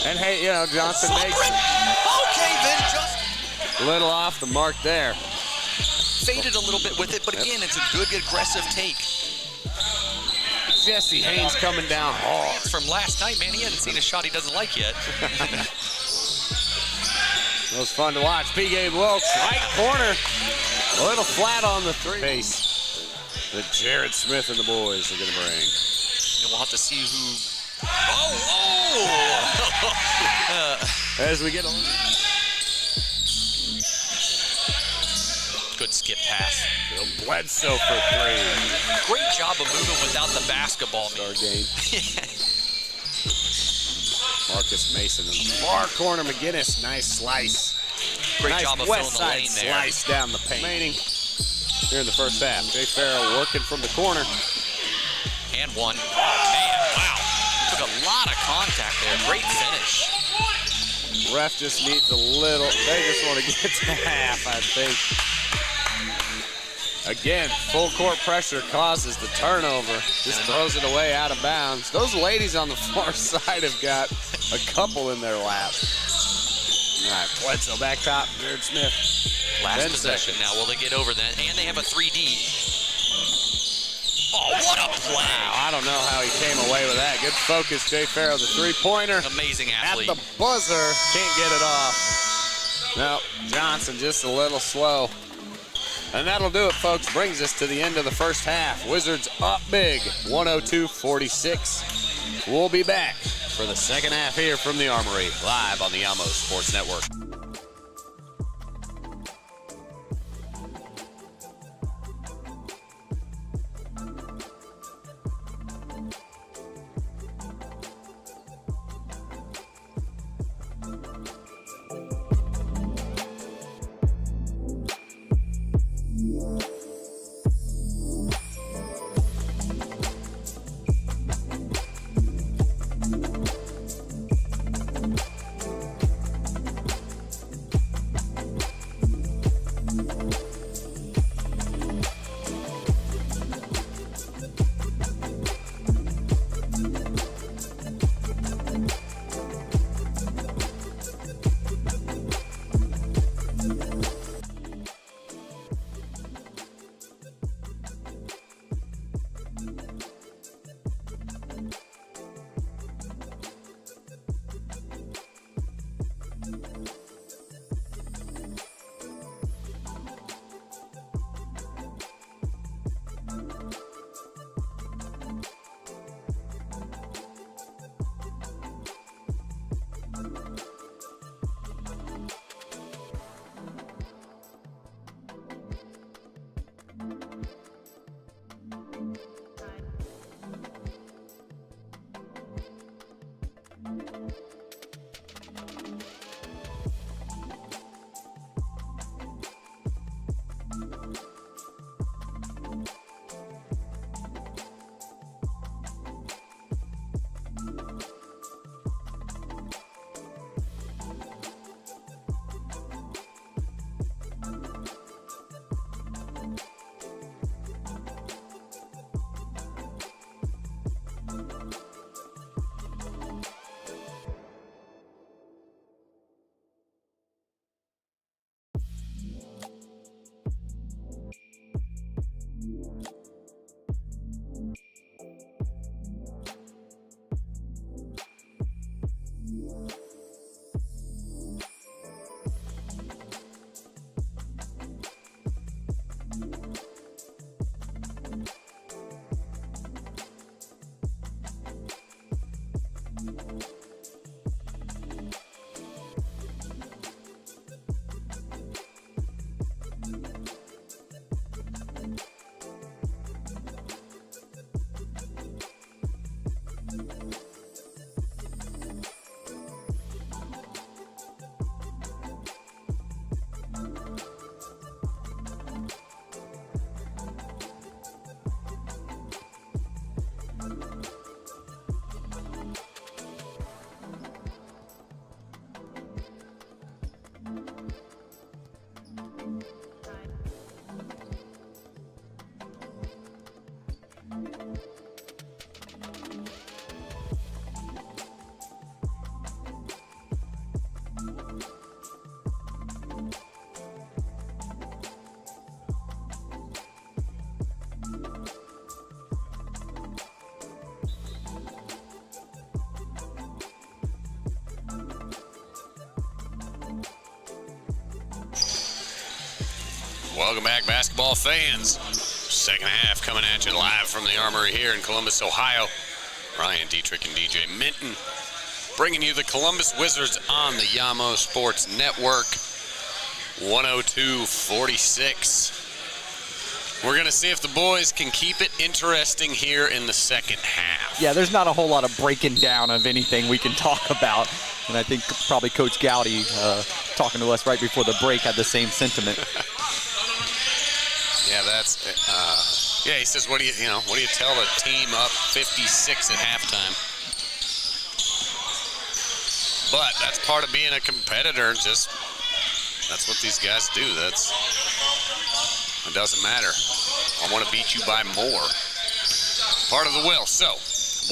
And hey, you know, Johnson makes Okay, then just a little off the mark there. faded a little bit with it, but again, it's a good, aggressive take. Jesse Haynes coming down hard. It's from last night, man. He hasn't seen a shot he doesn't like yet. It was fun to watch. P.J. Wilkes, right corner. A little flat on the 3. Pace that Jared Smith and the boys are going to bring. And we'll have to see who... As we get on. Good skip pass. Bill Bledsoe for 3. Great job of moving without the basketball. Star game. Marcus Mason in the far corner. McGinnis, nice slice. Great Nice job of west filling the side lane there. slice down the paint. Remaining here in the first half. Jay Farrell working from the corner. And 1. Man, wow. Took a lot of contact there. Great finish. Ref just needs a little. They just want to get to half, I think. Again, full court pressure causes the turnover. Just throws it away out of bounds. Those ladies on the far side have got a couple in their lap. All right, Bledsoe back top. Jared Smith. Last possession now. Will they get over that? And they have a 3D. Oh, what a play. Wow, I don't know how he came away with that. Good focus, Jay Farrell, the 3-pointer. Amazing At athlete. the buzzer, can't get it off. No, Johnson just a little slow. And that'll do it, folks. Brings us to the end of the first half. Wizards up big, 102-46. We'll be back for the second half here from the Armory, live on the Amo Sports Network. Welcome back, basketball fans. Second half coming at you live from the Armory here in Columbus, Ohio. Ryan Dietrich and DJ Minton bringing you the Columbus Wizards on the Yamo Sports Network. 102-46. We're going to see if the boys can keep it interesting here in the second half. Yeah, there's not a whole lot of breaking down of anything we can talk about. And I think probably Coach Gowdy, talking to us right before the break, had the same sentiment. Yeah, that's yeah. He says, what do you tell a team up 56 at halftime? But that's part of being a competitor. Just that's what these guys do. It doesn't matter. I want to beat you by more. Part of the will. So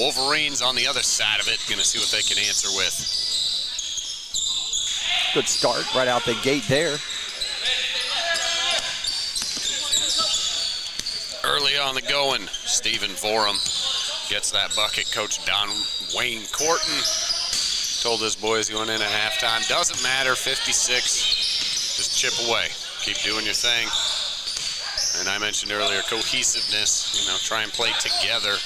Wolverines on the other side of it, going to see what they can answer with. Good start right out the gate there. Early on the going, Stephen Vorum gets that bucket. Coach Don Wayne Corton told his boys going in at halftime, doesn't matter, 56, just chip away. Keep doing your thing. And I mentioned earlier, cohesiveness, try and play together.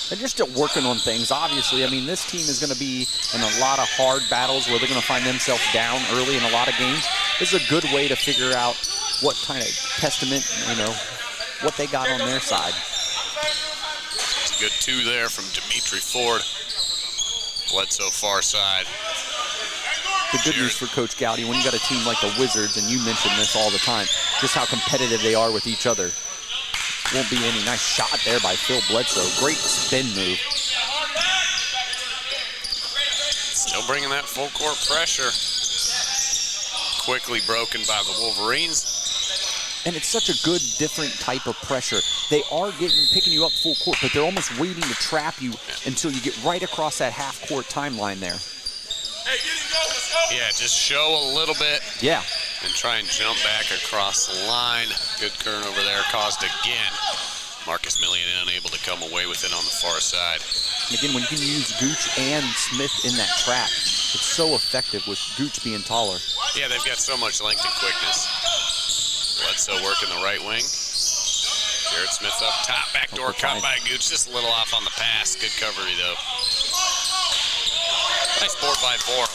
They're just still working on things, obviously. I mean, this team is going to be in a lot of hard battles where they're going to find themselves down early in a lot of games. This is a good way to figure out what kind of testament, what they got on their side. It's a good two there from Dimitri Ford. Bledsoe far side. The good news for Coach Gowdy, when you got a team like the Wizards, and you mention this all the time, just how competitive they are with each other. Won't be any nice shot there by Phil Bledsoe. Great spin move. Still bringing that full court pressure. Quickly broken by the Wolverines. And it's such a good, different type of pressure. They are picking you up full court, but they're almost waiting to trap you until you get right across that half-court timeline there. Yeah, just show a little bit. Yeah. And try and jump back across the line. Good turn over there, caused again. Marcus Millian unable to come away with it on the far side. And again, when you can use Gooch and Smith in that trap, It's so effective with Gooch being taller. Yeah, they've got so much length and quickness. Bledsoe working the right wing. Jared Smith up top. Backdoor cut by Gooch. Just a little off on the pass. Good coverage, though. Nice board by Borum.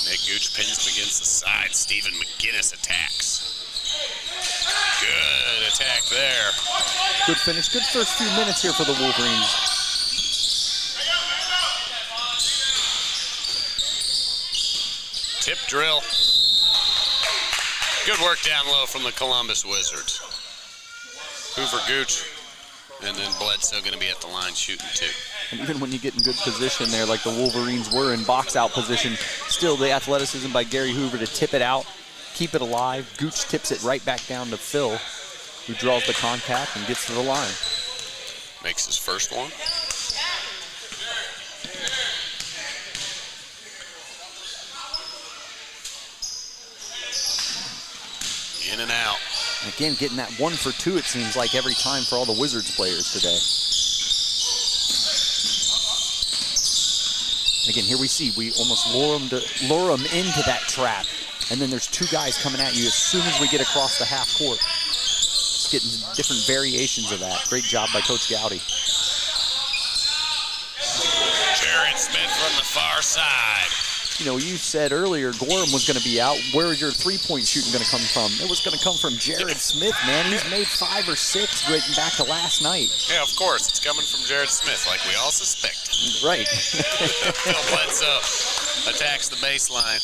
Nick Gooch pins him against the side. Stephen McGinnis attacks. Good attack there. Good finish. Good first few minutes here for the Wolverines. Tip drill. Good work down low from the Columbus Wizards. Hoover, Gooch, and then Bledsoe going to be at the line shooting too. And even when you get in good position there, like the Wolverines were in box-out position, still the athleticism by Gary Hoover to tip it out, keep it alive. Gooch tips it right back down to Phil, who draws the contact and gets to the line. Makes his first one. In and out. And again, getting that 1 for 2, it seems like, every time for all the Wizards players today. And again, here we see, we almost lure them into that trap. And then there's 2 guys coming at you as soon as we get across the half court. Just getting different variations of that. Great job by Coach Gowdy. Jared Smith from the far side. You know, you said earlier Gorham was going to be out. Where is your three-point shooting going to come from? It was going to come from Jared Smith, man. He's made 5 or 6 going back to last night. Yeah, of course. It's coming from Jared Smith, like we all suspected. Right. Phil Bledsoe attacks the baseline.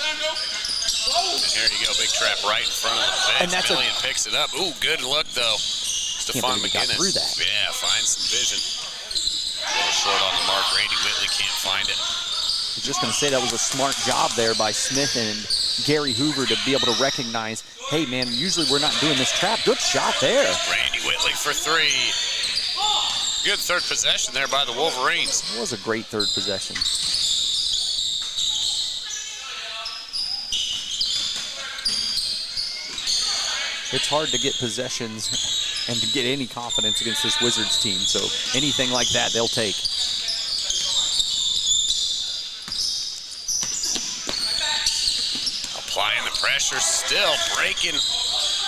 And here you go, big trap right in front of the bench. And that's Millian picks it up. Ooh, good look, though. Stephon McGinnis. Got through that. Yeah, finds some vision. A little short on the mark. Randy Whitley can't find it. I was just going to say that was a smart job there by Smith and Gary Hoover to be able to recognize, hey, man, usually we're not doing this trap. Good shot there. Randy Whitley for 3. Good third possession there by the Wolverines. It was a great third possession. It's hard to get possessions and to get any confidence against this Wizards team, so anything like that, they'll take. Applying the pressure, still breaking.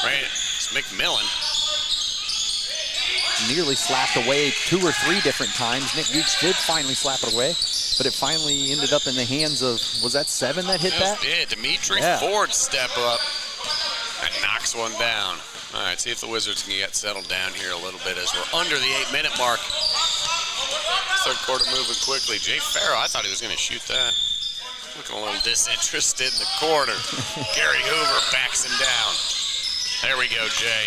Right, it's McMillan. Nearly slapped away 2 or 3 different times. Nick Gooch did finally slap it away, but it finally ended up in the hands of, was that 7 that hit that? Yeah, Dimitri Ford step up and knocks one down. All right, see if the Wizards can get settled down here a little bit as we're under the 8-minute mark. Third quarter moving quickly. Jay Farrow, I thought he was going to shoot that. Looking a little disinterested in the corner. Gary Hoover backs him down. There we go, Jay.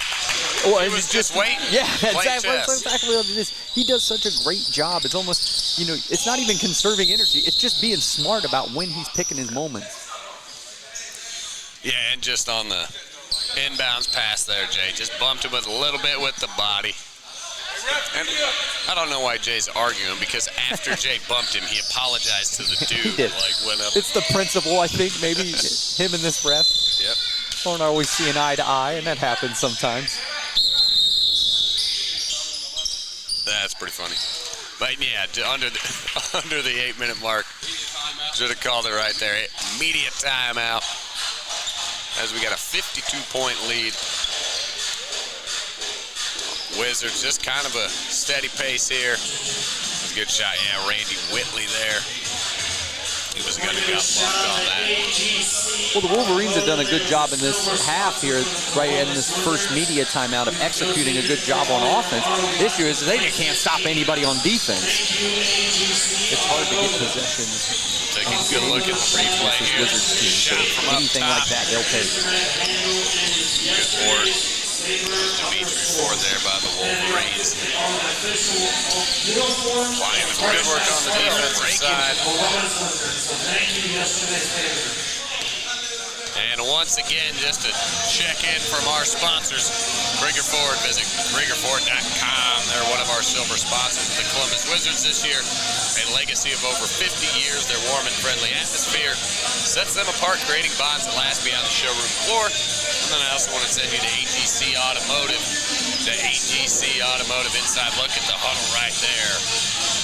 Oh, he was just waiting. Yeah, that's exactly what it is. He does such a great job. It's almost, you know, it's not even conserving energy. It's just being smart about when he's picking his moments. Yeah, and just on the inbounds pass there, Jay. Just bumped him with a little bit with the body. And I don't know why Jay's arguing, because after Jay bumped him, he apologized to the dude. Like went up. It's the principle, I think, maybe him and this ref. Yep. Don't always see an eye to eye, and that happens sometimes. That's pretty funny. But yeah, under the 8-minute mark, should have called it right there. Immediate timeout as we got a 52-point lead. Wizards just kind of a steady pace here. Good shot, yeah, Randy Whitley there. He was going to get bumped on that. Well, the Wolverines have done a good job in this half here, right in this first media timeout, of executing a good job on offense. The issue is they can't stop anybody on defense. It's hard to get possessions. Taking a good look at the replay here. Wizards team. Shot from up anything top. like that, they'll take. Good board. Dimitri Ford there by the Wolverines. Applying the good work on the defensive side. And once again, just to check in from our sponsors, Krieger Ford. Visit KriegerFord.com. They're one of our silver sponsors of the Columbus Wizards this year. A legacy of over 50 years. Their warm and friendly atmosphere sets them apart, creating bonds that last beyond the showroom floor. And then I also want to send you to AGC Automotive. AGC Automotive inside look at the huddle right there.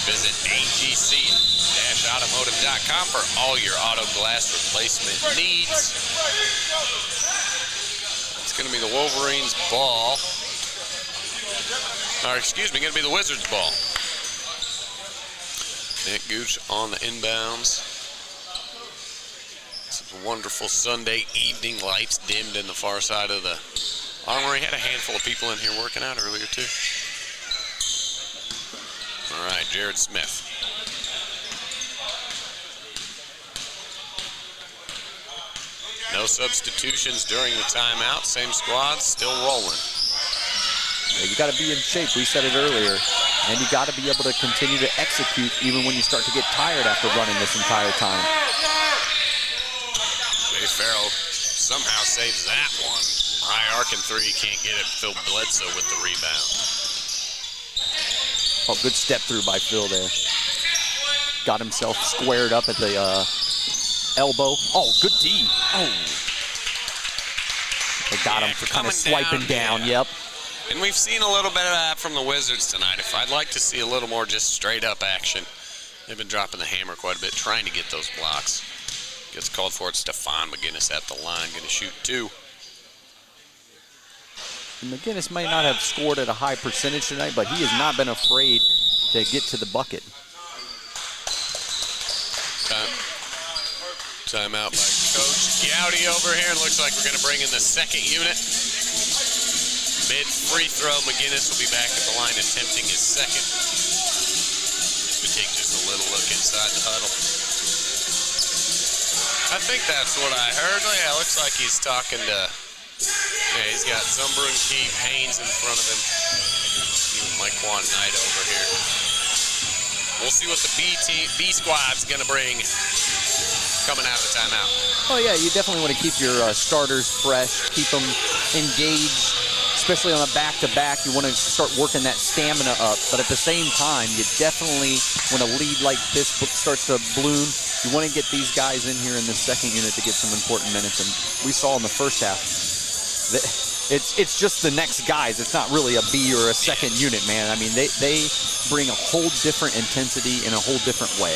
Visit agc-automotive.com for all your auto glass replacement needs. It's going to be the Wolverines ball. Or excuse me, going to be the Wizards ball. Nick Gooch on the inbounds. It's a wonderful Sunday evening. Lights dimmed in the far side of the Armory. Had a handful of people in here working out earlier too. All right, Jared Smith. No substitutions during the timeout. Same squad, still rolling. Yeah, you got to be in shape. We said it earlier. And you got to be able to continue to execute even when you start to get tired after running this entire time. Jay Farrell somehow saves that one. High arc and three, can't get it. Phil Bledsoe with the rebound. Oh, good step through by Phil there. Got himself squared up at the elbow. Oh, good D. Oh. They got him for kind of swiping down. Yep. And we've seen a little bit of that from the Wizards tonight. If I'd like to see a little more just straight up action. They've been dropping the hammer quite a bit, trying to get those blocks. Gets called for it. Stephon McGinnis at the line, going to shoot two. McGinnis may not have scored at a high percentage tonight, but he has not been afraid to get to the bucket. Timeout by Coach Gowdy over here. Looks like we're going to bring in the second unit. Mid free throw, McGinnis will be back at the line attempting his second. We take just a little look inside the huddle. I think that's what I heard. Yeah, looks like he's talking to, yeah, he's got Zumber and Keith Haynes in front of him. Even Mike Quan Knight over here. We'll see what the B squad's gonna bring coming out of the timeout. Oh yeah, you definitely want to keep your starters fresh, keep them engaged. Especially on a back-to-back, you want to start working that stamina up. But at the same time, you definitely, when a lead like this starts to bloom, you want to get these guys in here in the second unit to get some important minutes. And we saw in the first half, that it's just the next guys. It's not really a B or a second unit, man. I mean, they bring a whole different intensity in a whole different way.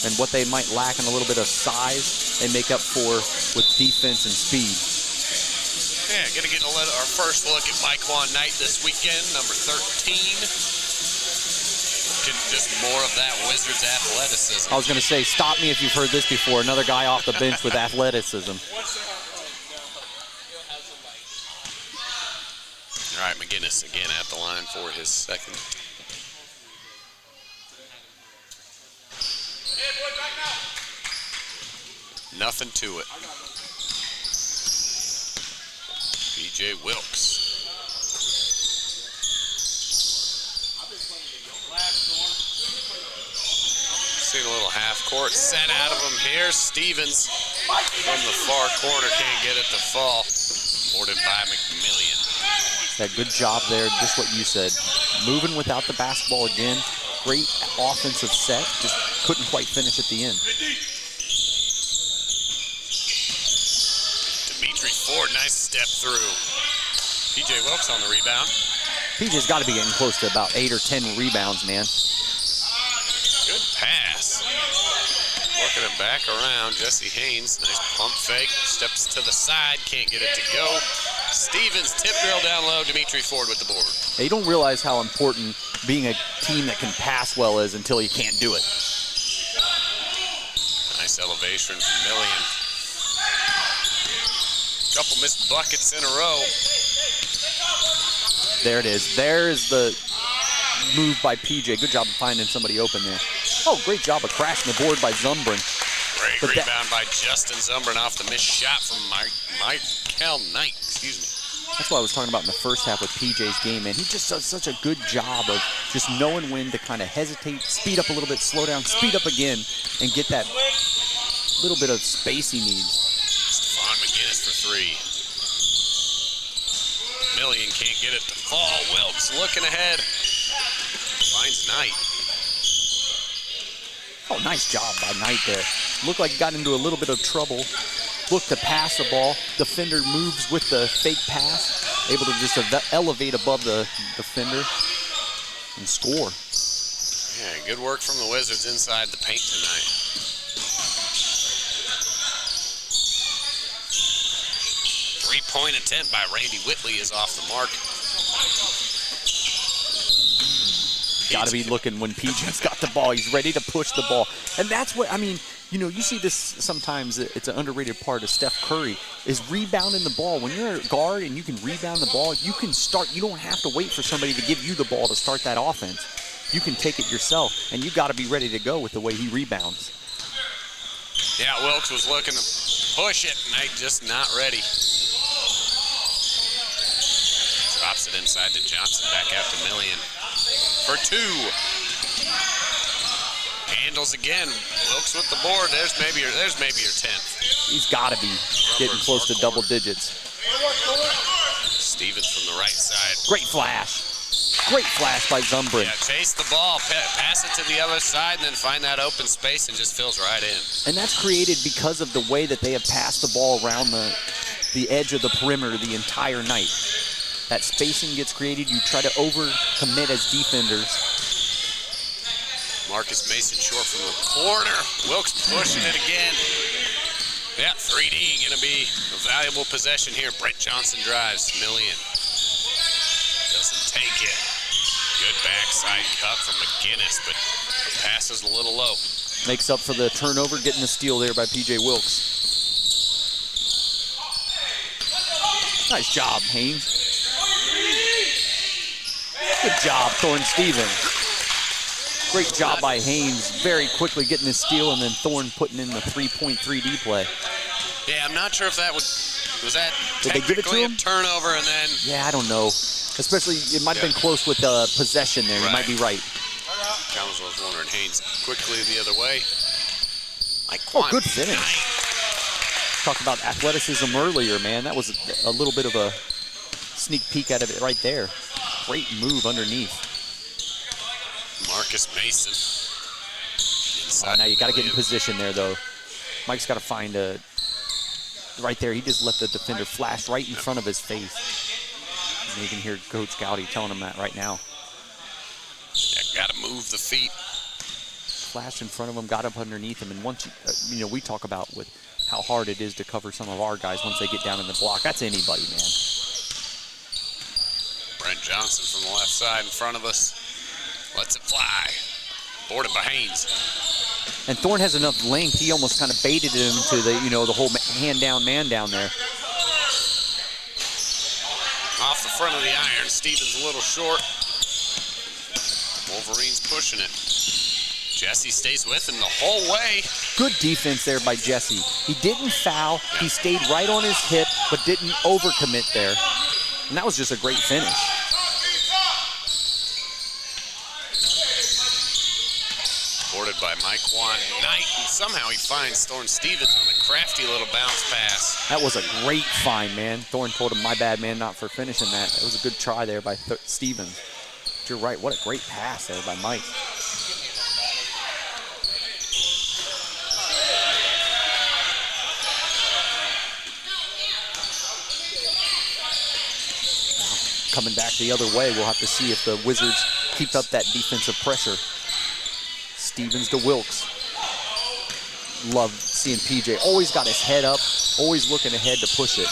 And what they might lack in a little bit of size, they make up for with defense and speed. Yeah, gonna get our first look at Mike Quan Knight this weekend, number 13. Just more of that Wizards athleticism. I was gonna say, stop me if you've heard this before. Another guy off the bench with athleticism. All right, McGinnis again at the line for his second. Nothing to it. PJ Wilkes. See a little half court set out of him here. Stevens from the far corner can't get it to fall. Boarded by McMillian. That good job there, just what you said. Moving without the basketball again. Great offensive set, just couldn't quite finish at the end. Ford, nice step through. PJ Wilkes on the rebound. PJ's got to be getting close to about 8 or 10 rebounds, man. Good pass. Working it back around. Jesse Haynes, nice pump fake. Steps to the side, can't get it to go. Stevens, tip drill down low. Dimitri Ford with the board. You don't realize how important being a team that can pass well is until you can't do it. Nice elevation from Millian. Couple missed buckets in a row. There it is. There's the move by PJ. Good job of finding somebody open there. Oh, great job of crashing the board by Zumbrin. Great rebound by Justin Zumbrin off the missed shot from Michael Knight. Excuse me. That's what I was talking about in the first half with PJ's game, man. He just does such a good job of just knowing when to kind of hesitate, speed up a little bit, slow down, speed up again, and get that little bit of space he needs. Stephon McGinnis for three. Millian can't get it to fall. Wilkes looking ahead. Finds Knight. Oh, nice job by Knight there. Looked like he got into a little bit of trouble look to pass the ball. Defender moves with the fake pass, able to just elevate above the defender and score. Yeah, good work from the Wizards inside the paint tonight. Three-point attempt by Randy Whitley is off the mark. Got to be looking when PJ's got the ball. He's ready to push the ball. And that's what, I mean, you know, you see this sometimes, it's an underrated part of Steph Curry, is rebounding the ball. When you're a guard and you can rebound the ball, you can start, you don't have to wait for somebody to give you the ball to start that offense. You can take it yourself, and you got to be ready to go with the way he rebounds. Yeah, Wilkes was looking to push it, and just not ready. Drops it inside to Johnson, back out to Millian for two. Handles again. Wilkes with the board. There's maybe your 10th. He's got to be getting close to double digits. Stevens from the right side. Great flash. Great flash by Zumbrin. Yeah, chase the ball, pass it to the other side, and then find that open space and just fills right in. And that's created because of the way that they have passed the ball around the edge of the perimeter the entire night. That spacing gets created. You try to overcommit as defenders. Marcus Mason short from the corner. Wilkes pushing it again. Yeah, 3D going to be a valuable possession here. Brent Johnson drives. Millian doesn't take it. Good backside cut from McGinnis, but the pass is a little low. Makes up for the turnover, getting the steal there by P.J. Wilkes. Nice job, Haynes. Good job, Thorne Stevens. Great job by Haynes, very quickly getting his steal, and then Thorne putting in the 3-point 3D play. Yeah, I'm not sure if that was that Did they give it to technically a him? turnover and then... Yeah, I don't know. Especially, it might have been close with possession there. You might be right. Thomas was wondering. Haynes quickly the other way. Oh, good finish. Talk about athleticism earlier, man. That was a little bit of a sneak peek out of it right there. Great move underneath. Marcus Mason. Now you got to get in position there, though. Mike's got to find a... Right there, he just let the defender flash right in front of his face. And you can hear Coach Gowdy telling him that right now. Yeah, got to move the feet. Flash in front of him, got up underneath him, and once you, we talk about with how hard it is to cover some of our guys once they get down in the block. That's anybody, man. Brent Johnson from the left side in front of us. Lets it fly. Boarded by Haynes. And Thorne has enough length. He almost kind of baited him into the, the whole hand down, man down there. Off the front of the iron. Stevens a little short. Wolverines pushing it. Jesse stays with him the whole way. Good defense there by Jesse. He didn't foul. He stayed right on his hip, but didn't overcommit there. And that was just a great finish. Boarded by Mike-Juan Knight, and somehow he finds Thorne Stevens on a crafty little bounce pass. That was a great find, man. Thorne told him, my bad, man, not for finishing that. That was a good try there by Stevens. But you're right, what a great pass there by Mike. Coming back the other way, we'll have to see if the Wizards keep up that defensive pressure. Stevens to Wilkes. Love seeing PJ. Always got his head up, always looking ahead to push it.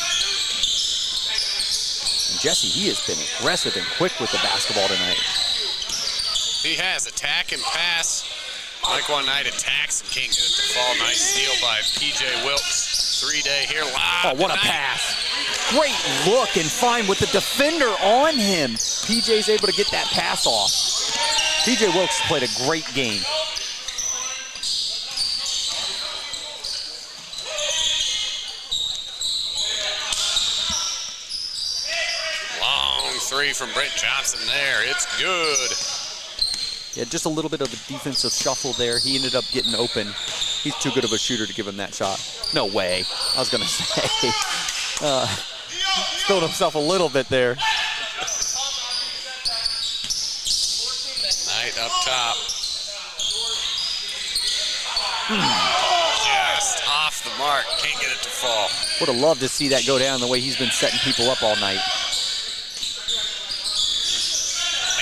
And Jesse, he has been aggressive and quick with the basketball tonight. He has attack and pass. Mike-Juan Knight attacks and can't get it to fall. Nice steal by PJ Wilkes. 3-day here live. Oh, what a pass. Great look and find with the defender on him. PJ's able to get that pass off. PJ Wilkes played a great game. Long three from Brent Johnson there. It's good. Yeah, just a little bit of a defensive shuffle there. He ended up getting open. He's too good of a shooter to give him that shot. No way. I was going to say. Spilled himself a little bit there. Knight up top. Just off the the mark. Can't get it to fall. Would have loved to see that go down the way he's been setting people up all night.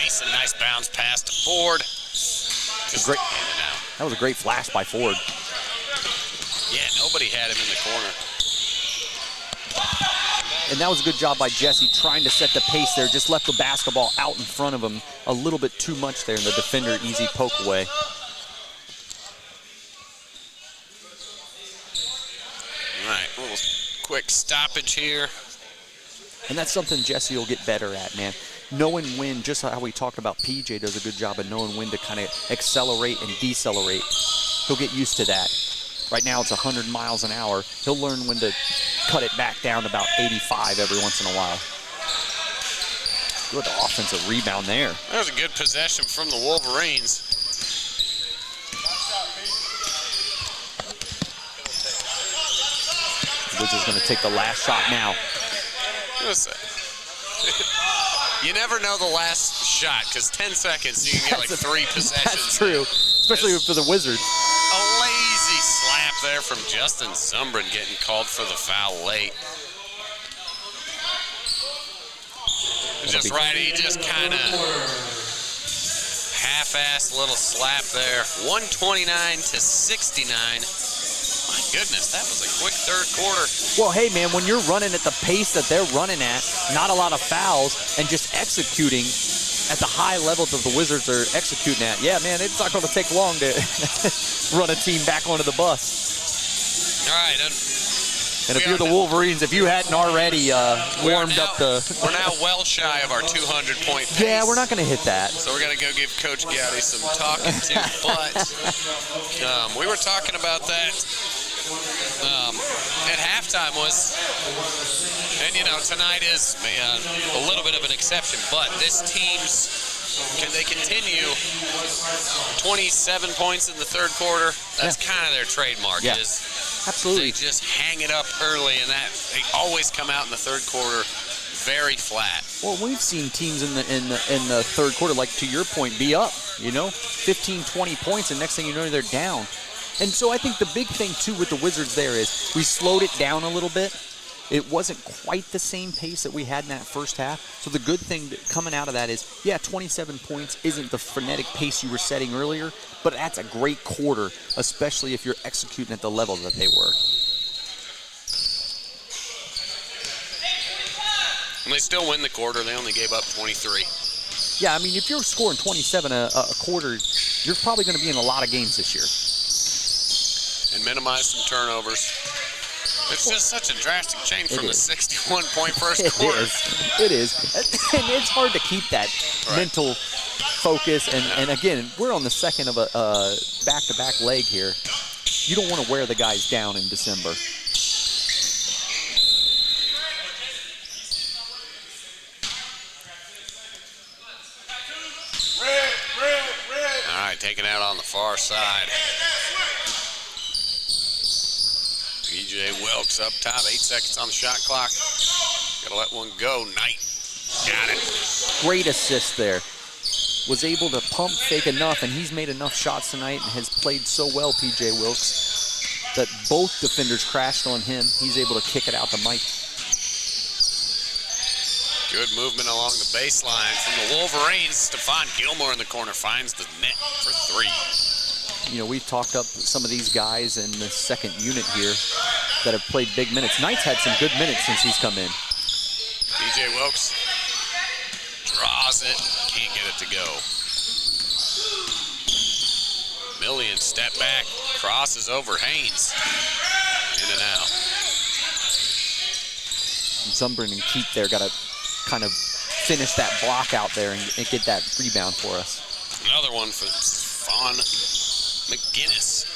Mason, nice bounce pass to Ford. Just in and out. That was a great flash by Ford. Yeah, nobody had him in the corner. And that was a good job by Jesse trying to set the pace there. Just left the basketball out in front of him a little bit too much there, and the defender easy poke away. All right, a little quick stoppage here. And that's something Jesse will get better at, man. Knowing when, just how we talked about PJ does a good job of knowing when to kind of accelerate and decelerate. He'll get used to that. Right now it's 100 miles an hour. He'll learn when to cut it back down to about 85 every once in a while. Good offensive rebound there. That was a good possession from the Wolverines. Wizards going to take the last shot now. You never know the last shot, because 10 seconds you can get like 3 possessions. That's true, especially for the Wizards. A lazy slap there from Justin Zumbrin getting called for the foul late. Just right, he just kind of half-assed little slap there. 129-69. My goodness, that was a quick third quarter. Well, hey, man, when you're running at the pace that they're running at, not a lot of fouls, and just executing at the high level that the Wizards are executing at, yeah, man, it's not going to take long to run a team back onto the bus. All right. And if you're the Wolverines, if you hadn't already warmed up the... We're now well shy of our 200-point pace. Yeah, we're not going to hit that. So we're going to go give Coach Gowdy some talking to. But we were talking about that at halftime was, and you know, tonight is a little bit of an exception, but this team's, can they continue 27 points in the third quarter? That's kind of their trademark. Yeah. Is absolutely. They just hang it up early, and that they always come out in the third quarter very flat. Well, we've seen teams in the third quarter, like to your point, be up, you know, 15, 20 points, and next thing you know, they're down. And so I think the big thing, too, with the Wizards there is we slowed it down a little bit. It wasn't quite the same pace that we had in that first half. So the good thing coming out of that is, yeah, 27 points isn't the frenetic pace you were setting earlier, but that's a great quarter, especially if you're executing at the level that they were. And they still win the quarter. They only gave up 23. Yeah, I mean, if you're scoring 27 a quarter, you're probably going to be in a lot of games this year. And minimize some turnovers. It's just such a drastic change from the 61-point first quarter. It is. And it's hard to keep that mental focus. And again, we're on the second of a back-to-back leg here. You don't want to wear the guys down in December. All right, taken out on the far side. PJ Wilkes up top, 8 seconds on the shot clock. Gotta let one go. Knight got it. Great assist there. Was able to pump fake enough, and he's made enough shots tonight and has played so well, PJ Wilkes, that both defenders crashed on him. He's able to kick it out to Mike. Good movement along the baseline from the Wolverines. Stephon Gilmore in the corner finds the net for 3. You know, we've talked up some of these guys in the second unit here that have played big minutes. Knight's had some good minutes since he's come in. PJ Wilkes draws it, can't get it to go. Million step back, crosses over Haynes. In and out. And Zumbrin and Keith there got to kind of finish that block out there and get that rebound for us. Another one for Fawn McGinnis.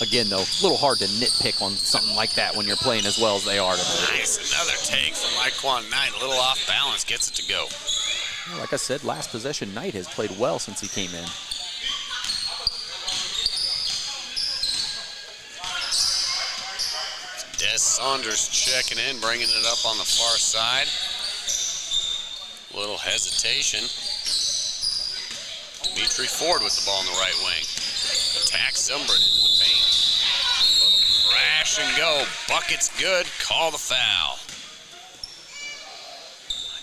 Again, though, a little hard to nitpick on something like that when you're playing as well as they are tonight. Nice, another take from Laquan Knight. A little off balance, gets it to go. Well, like I said, last possession, Knight has played well since he came in. Des Saunders checking in, bringing it up on the far side. Little hesitation. Dimitri Ford with the ball in the right wing. Attacks Zumbrin into the paint. push and go. Bucket's good. Call the foul.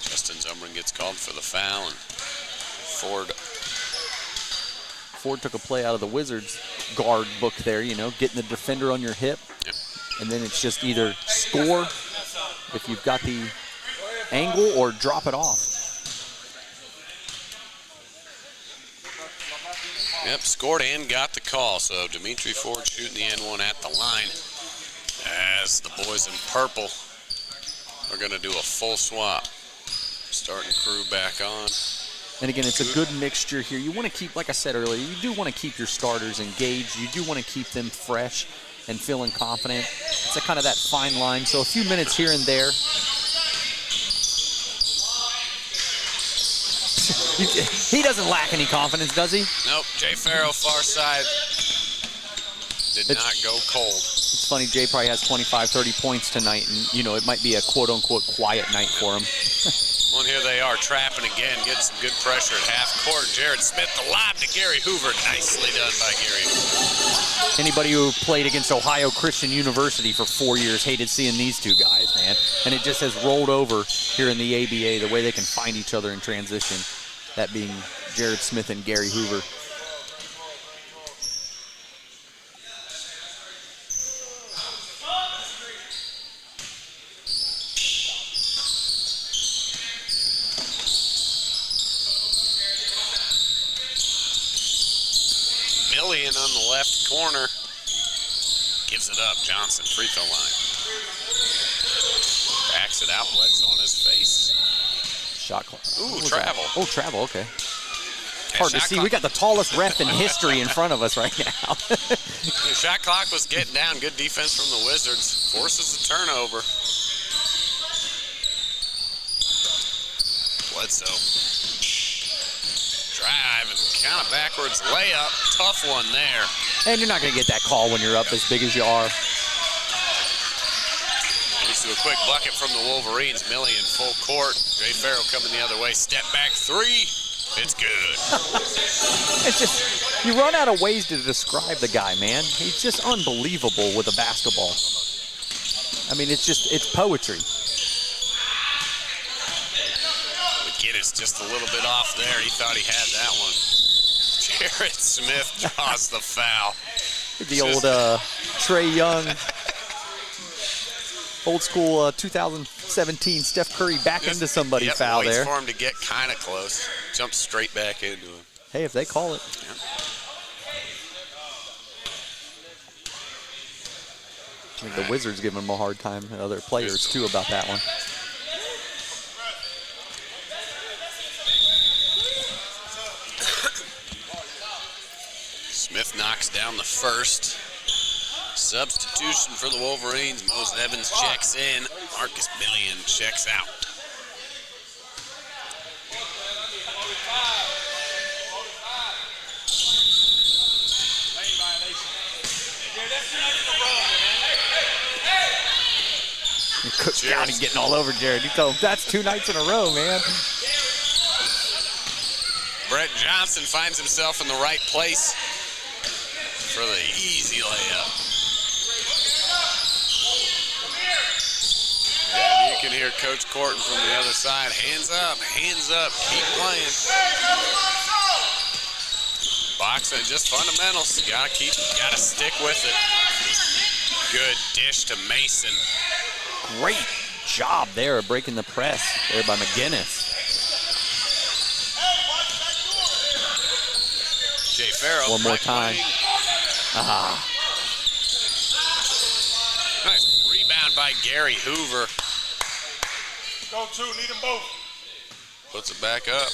Justin Zumrin gets called for the foul, and Ford took a play out of the Wizards guard book there, getting the defender on your hip. Yep. And then it's just either score if you've got the angle or drop it off. Yep, scored and got the call. So Dimitri Ford shooting the N1 at the line as the boys in purple are going to do a full swap. Starting crew back on. And again, it's a good mixture here. You want to keep, like I said earlier, you do want to keep your starters engaged. You do want to keep them fresh and feeling confident. It's kind of that fine line. So a few minutes here and there. He doesn't lack any confidence, does he? Nope. Jay Farrow, far side, did not go cold. It's funny, Jay probably has 25, 30 points tonight, and, it might be a quote-unquote quiet night for him. Well, here they are trapping again, getting some good pressure at half court. Jared Smith, the lob to Gary Hoover. Nicely done by Gary Hoover. Anybody who played against Ohio Christian University for 4 years hated seeing these two guys, man. And it just has rolled over here in the ABA, the way they can find each other in transition. That being Jared Smith and Gary Hoover. Million on the left corner. Gives it up. Johnson, free throw line. Backs it out. Bledsoe on his face. Shot clock. Ooh, travel. Oh, travel, okay. Hard to see. We got the tallest ref in history in front of us right now. The shot clock was getting down. Good defense from the Wizards. Forces a turnover. Bledsoe. Drive and kind of backwards layup. Tough one there. And you're not going to get that call when you're up as big as you are. Leads to a quick bucket from the Wolverines. Millie in full court. Jay Farrow coming the other way. Step back three. It's good. It's just, you run out of ways to describe the guy, man. He's just unbelievable with a basketball. I mean, it's poetry. McGinnis just a little bit off there. He thought he had that one. Jared Smith draws the foul. The old Trae Young, old school 2017 Steph Curry back into somebody foul waits there. For him to get kind of close. Jumps straight back into him. Hey, if they call it. Yeah. I think the Wizards giving them a hard time, and other players too, about that one. Smith knocks down the first. Substitution for the Wolverines. Mose Evans checks in. Marcus Million checks out. Coach County getting all over Jared. You told him that's 2 nights in a row, man. Brett Johnson finds himself in the right place for the easy layup. And you can hear Coach Corton from the other side. Hands up, keep playing. Boxing, just fundamentals. Gotta stick with it. Good dish to Mason. Great job there of breaking the press there by McGinnis. Jay Farrow. One more time. Nice rebound by Gary Hoover. Go two, need them both. Puts it back up.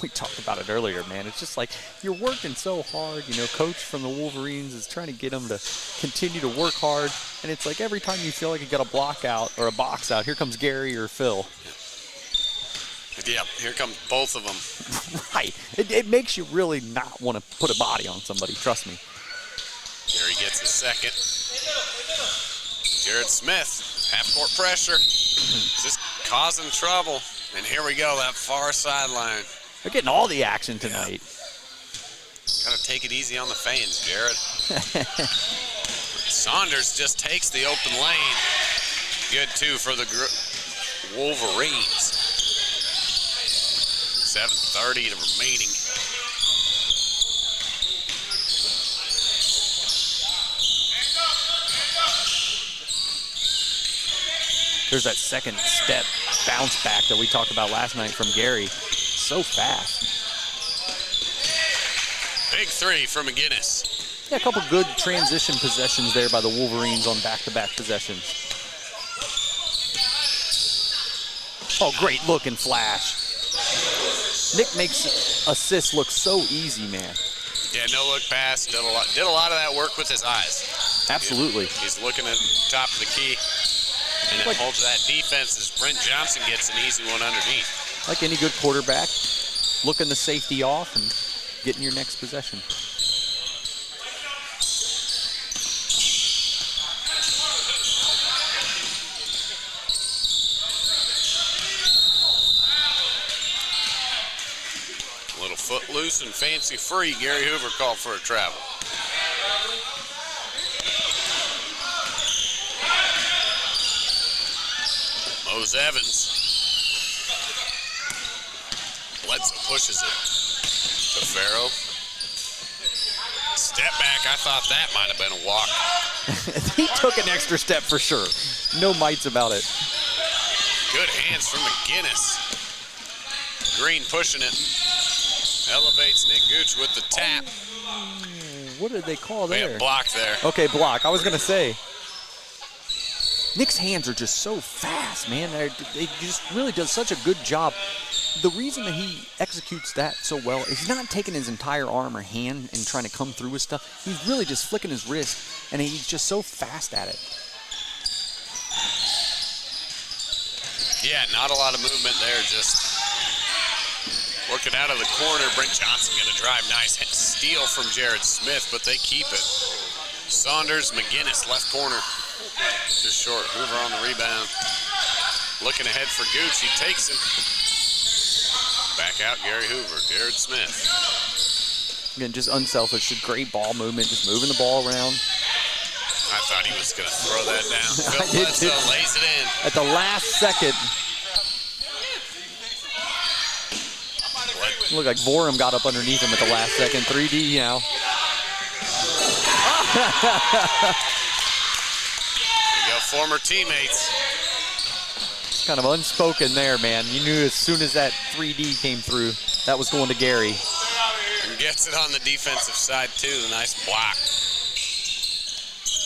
We talked about it earlier, man. It's just like you're working so hard. Coach from the Wolverines is trying to get them to continue to work hard. And it's like every time you feel like you got a block out or a box out, here comes Gary or Phil. Yeah, here come both of them. Right. It makes you really not want to put a body on somebody, trust me. Gary gets a second. Jared Smith, half-court pressure. Just causing trouble. And here we go, that far sideline. They're getting all the action tonight. Got to take it easy on the fans, Jared. Saunders just takes the open lane. Good, too, for the Wolverines. 7:30 remaining. There's that second step bounce back that we talked about last night from Gary. So fast. Big three from McGinnis. Yeah, a couple good transition possessions there by the Wolverines on back-to-back possessions. Oh, great look and flash. Nick makes assists look so easy, man. Yeah, no look pass. Did a lot of that work with his eyes. Absolutely. He's looking at the top of the key. And it holds that defense as Brent Johnson gets an easy one underneath. Like any good quarterback, looking the safety off and getting your next possession. A little footloose and fancy free. Gary Hoover called for a travel. Mose Evans. Bledsoe pushes it to Farrow. Step back. I thought that might have been a walk. He took an extra step for sure. No mites about it. Good hands from McGinnis. Green pushing it. Elevates Nick Gooch with the tap. What did they call We there? have block there. Okay, block. I was going to say. Nick's hands are just so fast, man. They just really does such a good job. The reason that he executes that so well is he's not taking his entire arm or hand and trying to come through with stuff. He's really just flicking his wrist, and he's just so fast at it. Yeah, not a lot of movement there. Just working out of the corner. Brent Johnson going to drive. Nice steal from Jared Smith, but they keep it. Saunders, McGinnis, left corner. Just short. Hoover on the rebound. Looking ahead for Gooch. He takes him. Back out Gary Hoover. Jared Smith. Again, just unselfish. A great ball movement. Just moving the ball around. I thought he was going to throw that down. Phil Bledsoe lays it in. At the last second. Looked like Vorum got up underneath him at the last second. 3D now. There you go, former teammates. Kind of unspoken there, man. You knew as soon as that 3D came through, that was going to Gary. And gets it on the defensive side, too. Nice block.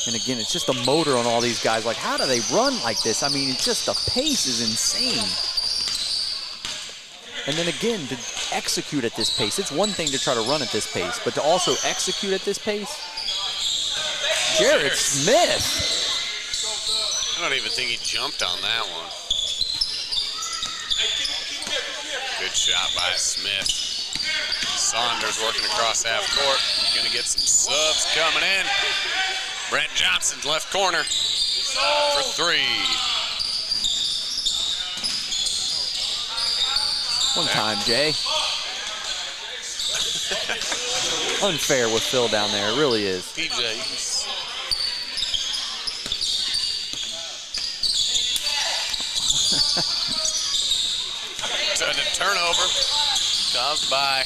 And again, it's just a motor on all these guys. Like, how do they run like this? I mean, it's just the pace is insane. And then again, to execute at this pace, it's one thing to try to run at this pace, but to also execute at this pace, Jared Smith. I don't even think he jumped on that one. Good shot by Smith. Saunders working across half court. Gonna get some subs coming in. Brent Johnson, left corner for three. One time, Jay. Unfair with Phil down there, it really is. PJ. Turnover caused by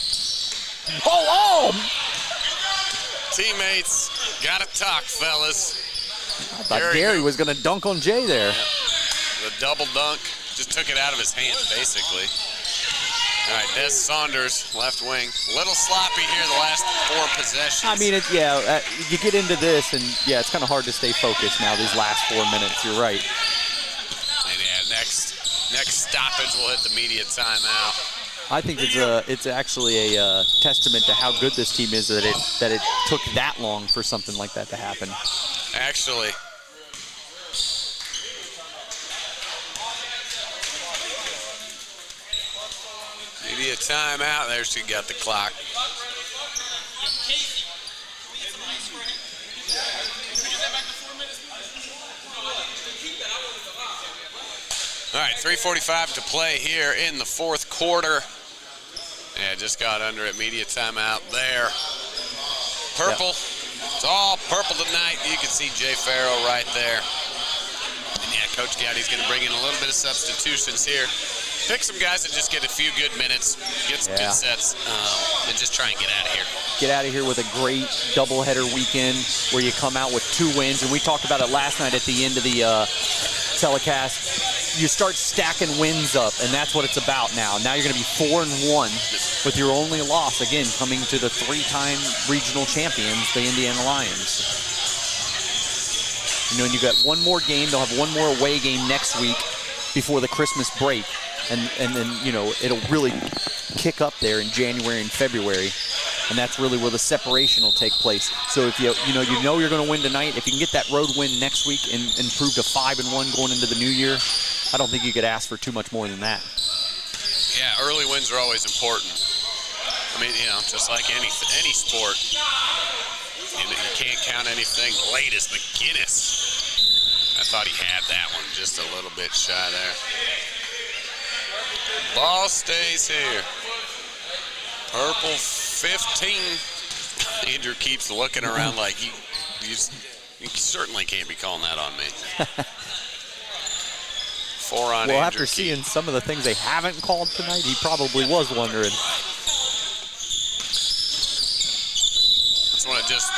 teammates. Gotta talk, fellas. I thought Gary was going to dunk on Jay there. The double dunk just took it out of his hand, basically. All right, Des Saunders, left wing. A little sloppy here the last 4 possessions. I mean, you get into this, and yeah, it's kind of hard to stay focused now these last 4 minutes. You're right. And yeah, next stoppage will hit the media timeout. I think it's actually a testament to how good this team is that it took that long for something like that to happen. Actually. Media timeout. There she got the clock. All right, 3:45 to play here in the fourth quarter. Yeah, just got under it. Media timeout there. purple. It's all purple tonight. You can see Jay Farrell right there. And yeah, Coach Gowdy's going to bring in a little bit of substitutions here. Pick some guys that just get a few good minutes, get some good sets, and just try and get out of here. Get out of here with a great doubleheader weekend where you come out with 2 wins. And we talked about it last night at the end of the telecast. You start stacking wins up, and that's what it's about now. Now you're going to be 4-1 with your only loss, again, coming to the 3-time regional champions, the Indiana Lions. You know, and you got one more game. They'll have one more away game next week before the Christmas break. And then, you know, it'll really kick up there in January and February. And that's really where the separation will take place. So if you know you're going to win tonight, if you can get that road win next week and improve to 5-1 going into the new year, I don't think you could ask for too much more than that. Yeah, early wins are always important. I mean, you know, just like any sport, you can't count anything late as McGinnis. I thought he had that one just a little bit shy there. Ball stays here. Purple 15. Andrew keeps looking around like you certainly can't be calling that on me. 4 on Andrew. Well, after seeing some of the things they haven't called tonight, he probably was wondering. That's when it just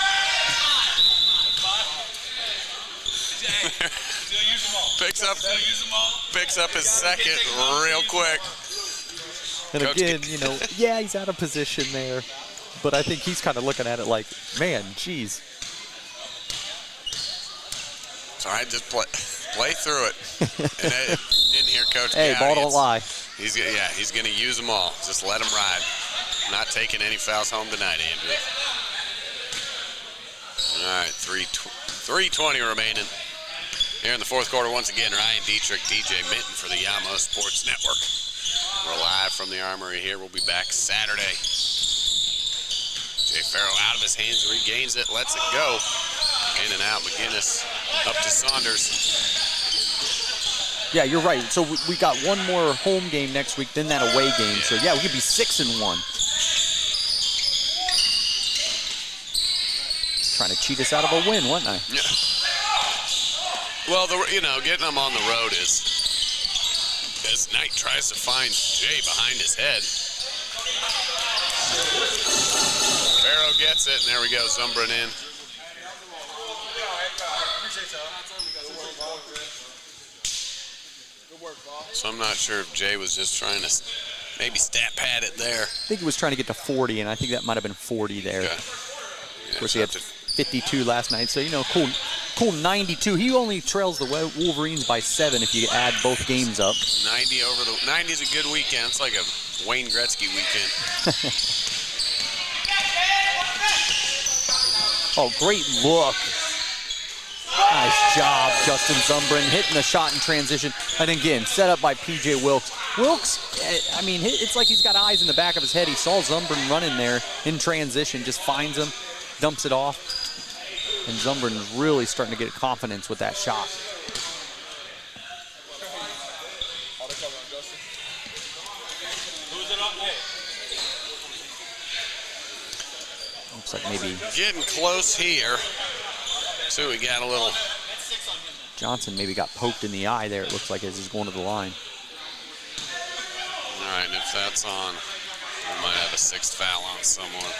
picks up his second real quick. And again, you know, yeah, he's out of position there, but I think he's kind of looking at it like, man, geez. It's all right, just play through it. And didn't hear Coach Hey, Gowdy. ball don't lie. He's going to use them all. Just let him ride. Not taking any fouls home tonight, Andrew. All right, 3:20 remaining. Here in the fourth quarter, once again, Ryan Dietrich, DJ Minton for the Yamo Sports Network. We're live from the Armory here. We'll be back Saturday. Jay Farrell out of his hands, regains it, lets it go. In and out, McGinnis up to Saunders. Yeah, you're right. So we got one more home game next week, then that away game. So yeah, we could be 6-1. Trying to cheat us out of a win, wasn't I? Yeah. Well, getting them on the road is, as Knight tries to find Jay behind his head. Farrow gets it, and there we go, Zumbrin in. So I'm not sure if Jay was just trying to maybe stat pad it there. I think he was trying to get to 40, and I think that might have been 40 there. Okay. Of course, he had 52 last night, so, you know, cool 92. He only trails the Wolverines by 7 if you add both games up. 90 is a good weekend. It's like a Wayne Gretzky weekend. Oh, great look. Nice job, Justin Zumbrin, hitting the shot in transition. And again, set up by P.J. Wilkes. Wilkes, I mean, it's like he's got eyes in the back of his head. He saw Zumbrin running there in transition, just finds him, dumps it off. And Zumbrin is really starting to get confidence with that shot. Looks like maybe Getting close here. So we got a little. Johnson maybe got poked in the eye there, it looks like, as he's going to the line. All right, and if that's on, we might have a 6th foul on someone.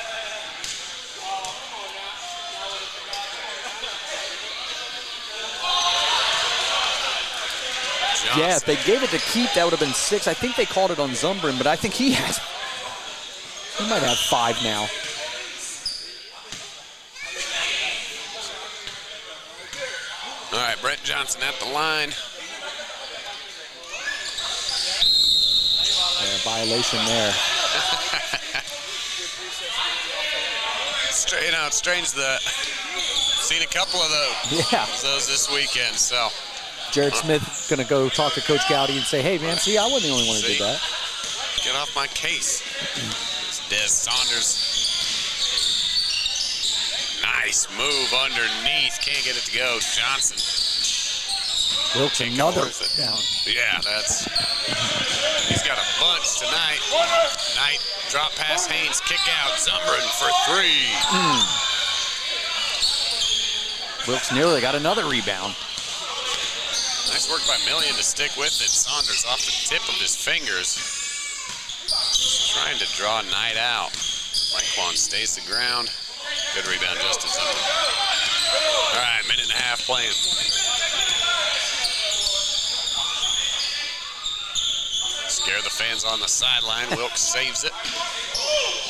Johnson. Yeah, if they gave it to Keith, that would have been 6. I think they called it on Zumbrin, but I think he might have 5 now. All right, Brett Johnson at the line. Yeah, violation there. It's strange that seen a couple of those this weekend. So Jared Smith going to go talk to Coach Gowdy and say, hey, man, see, I wasn't the only one to do that. Get off my case. Des Saunders. Nice move underneath. Can't get it to go. Johnson. Wilkes another down. Yeah, he's got a bunch tonight. Knight, drop pass Haynes, kick out. Zumbrin for 3. Wilkes nearly got another rebound. Nice work by Million to stick with it. Saunders off the tip of his fingers. Just trying to draw Knight out. Raekwon stays the ground. Good rebound, Justin Zimmerman. All right, minute and a half playing. Scare the fans on the sideline. Wilkes saves it.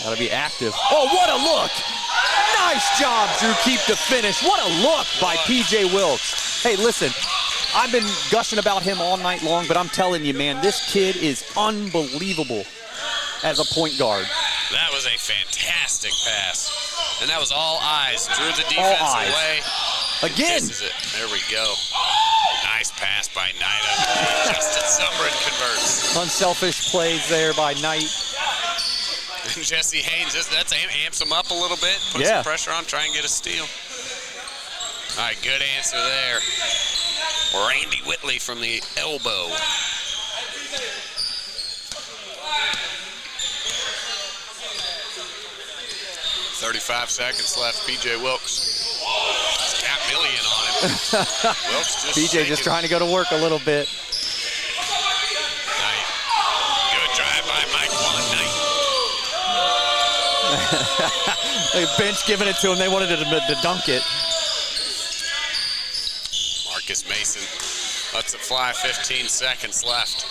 Gotta be active. Oh, what a look! Nice job, Drew Keep to finish. What a look by P.J. Wilkes. Hey, listen, I've been gushing about him all night long, but I'm telling you, man, this kid is unbelievable as a point guard. That was a fantastic pass. And that was all eyes. Drew the defense away. Again. Kisses it. There we go. Nice pass by Knight. Justin Zumbrun converts. Unselfish plays there by Knight. And Jesse Haynes, that amps him up a little bit. Put some pressure on, try and get a steal. All right, good answer there. Randy Whitley from the elbow. .35 seconds left. P.J. Wilkes. Got Million on him. Wilkes just P.J. just trying to go to work a little bit. Knight. Good drive by Raekwon Knight. The bench giving it to him. They wanted to dunk it. Marcus Mason lets it fly. 15 seconds left.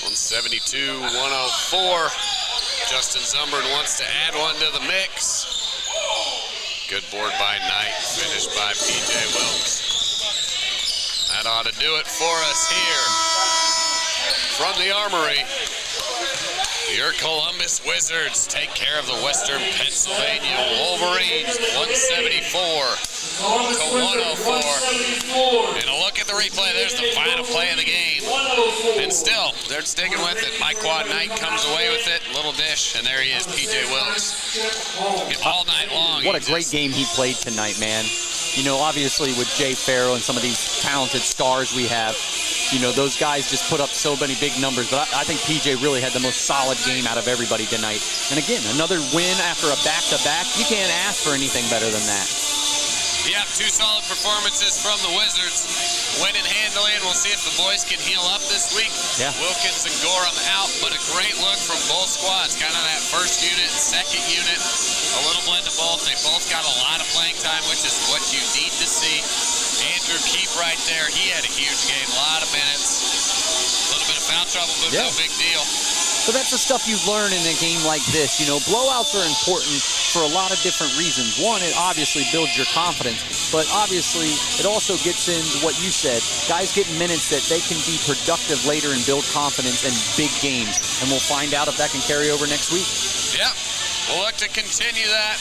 172-104. Justin Zumbrun wants to add one to the mix. Good board by Knight, finished by P.J. Wilkes. That ought to do it for us here from the Armory. Your Columbus Wizards take care of the Western Pennsylvania Wolverines, 174-104. And a look at the replay, there's the final play of the game. And still, they're sticking with it. Raekwon Knight comes away with it, little dish, and there he is, P.J. Wilkes. All night long. What a great game he played tonight, man. You know, obviously with Jay Farrell and some of these talented stars we have, you know, those guys just put up so many big numbers. But I think P.J. really had the most solid game out of everybody tonight. And again, another win after a back-to-back. You can't ask for anything better than that. Yep, two solid performances from the Wizards. Winning handily, and we'll see if the boys can heal up this week. Yeah. Wilkins and Gorham out, but a great look from both squads. Kind of that first unit and second unit. A little blend of both. They both got a lot of playing time, which is what you need to see. Andrew Keep right there. He had a huge game, a lot of minutes. A little bit of foul trouble, but no big deal. So that's the stuff you learn in a game like this. You know, blowouts are important for a lot of different reasons. One, it obviously builds your confidence, but obviously it also gets into what you said. Guys get minutes that they can be productive later and build confidence in big games. And we'll find out if that can carry over next week. Yep. We'll look to continue that.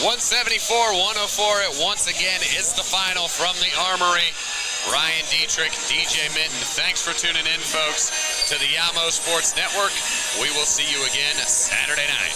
174-104. It once again is the final from the Armory. Ryan Dietrich, DJ Minton, thanks for tuning in, folks, to the Yamo Sports Network. We will see you again Saturday night.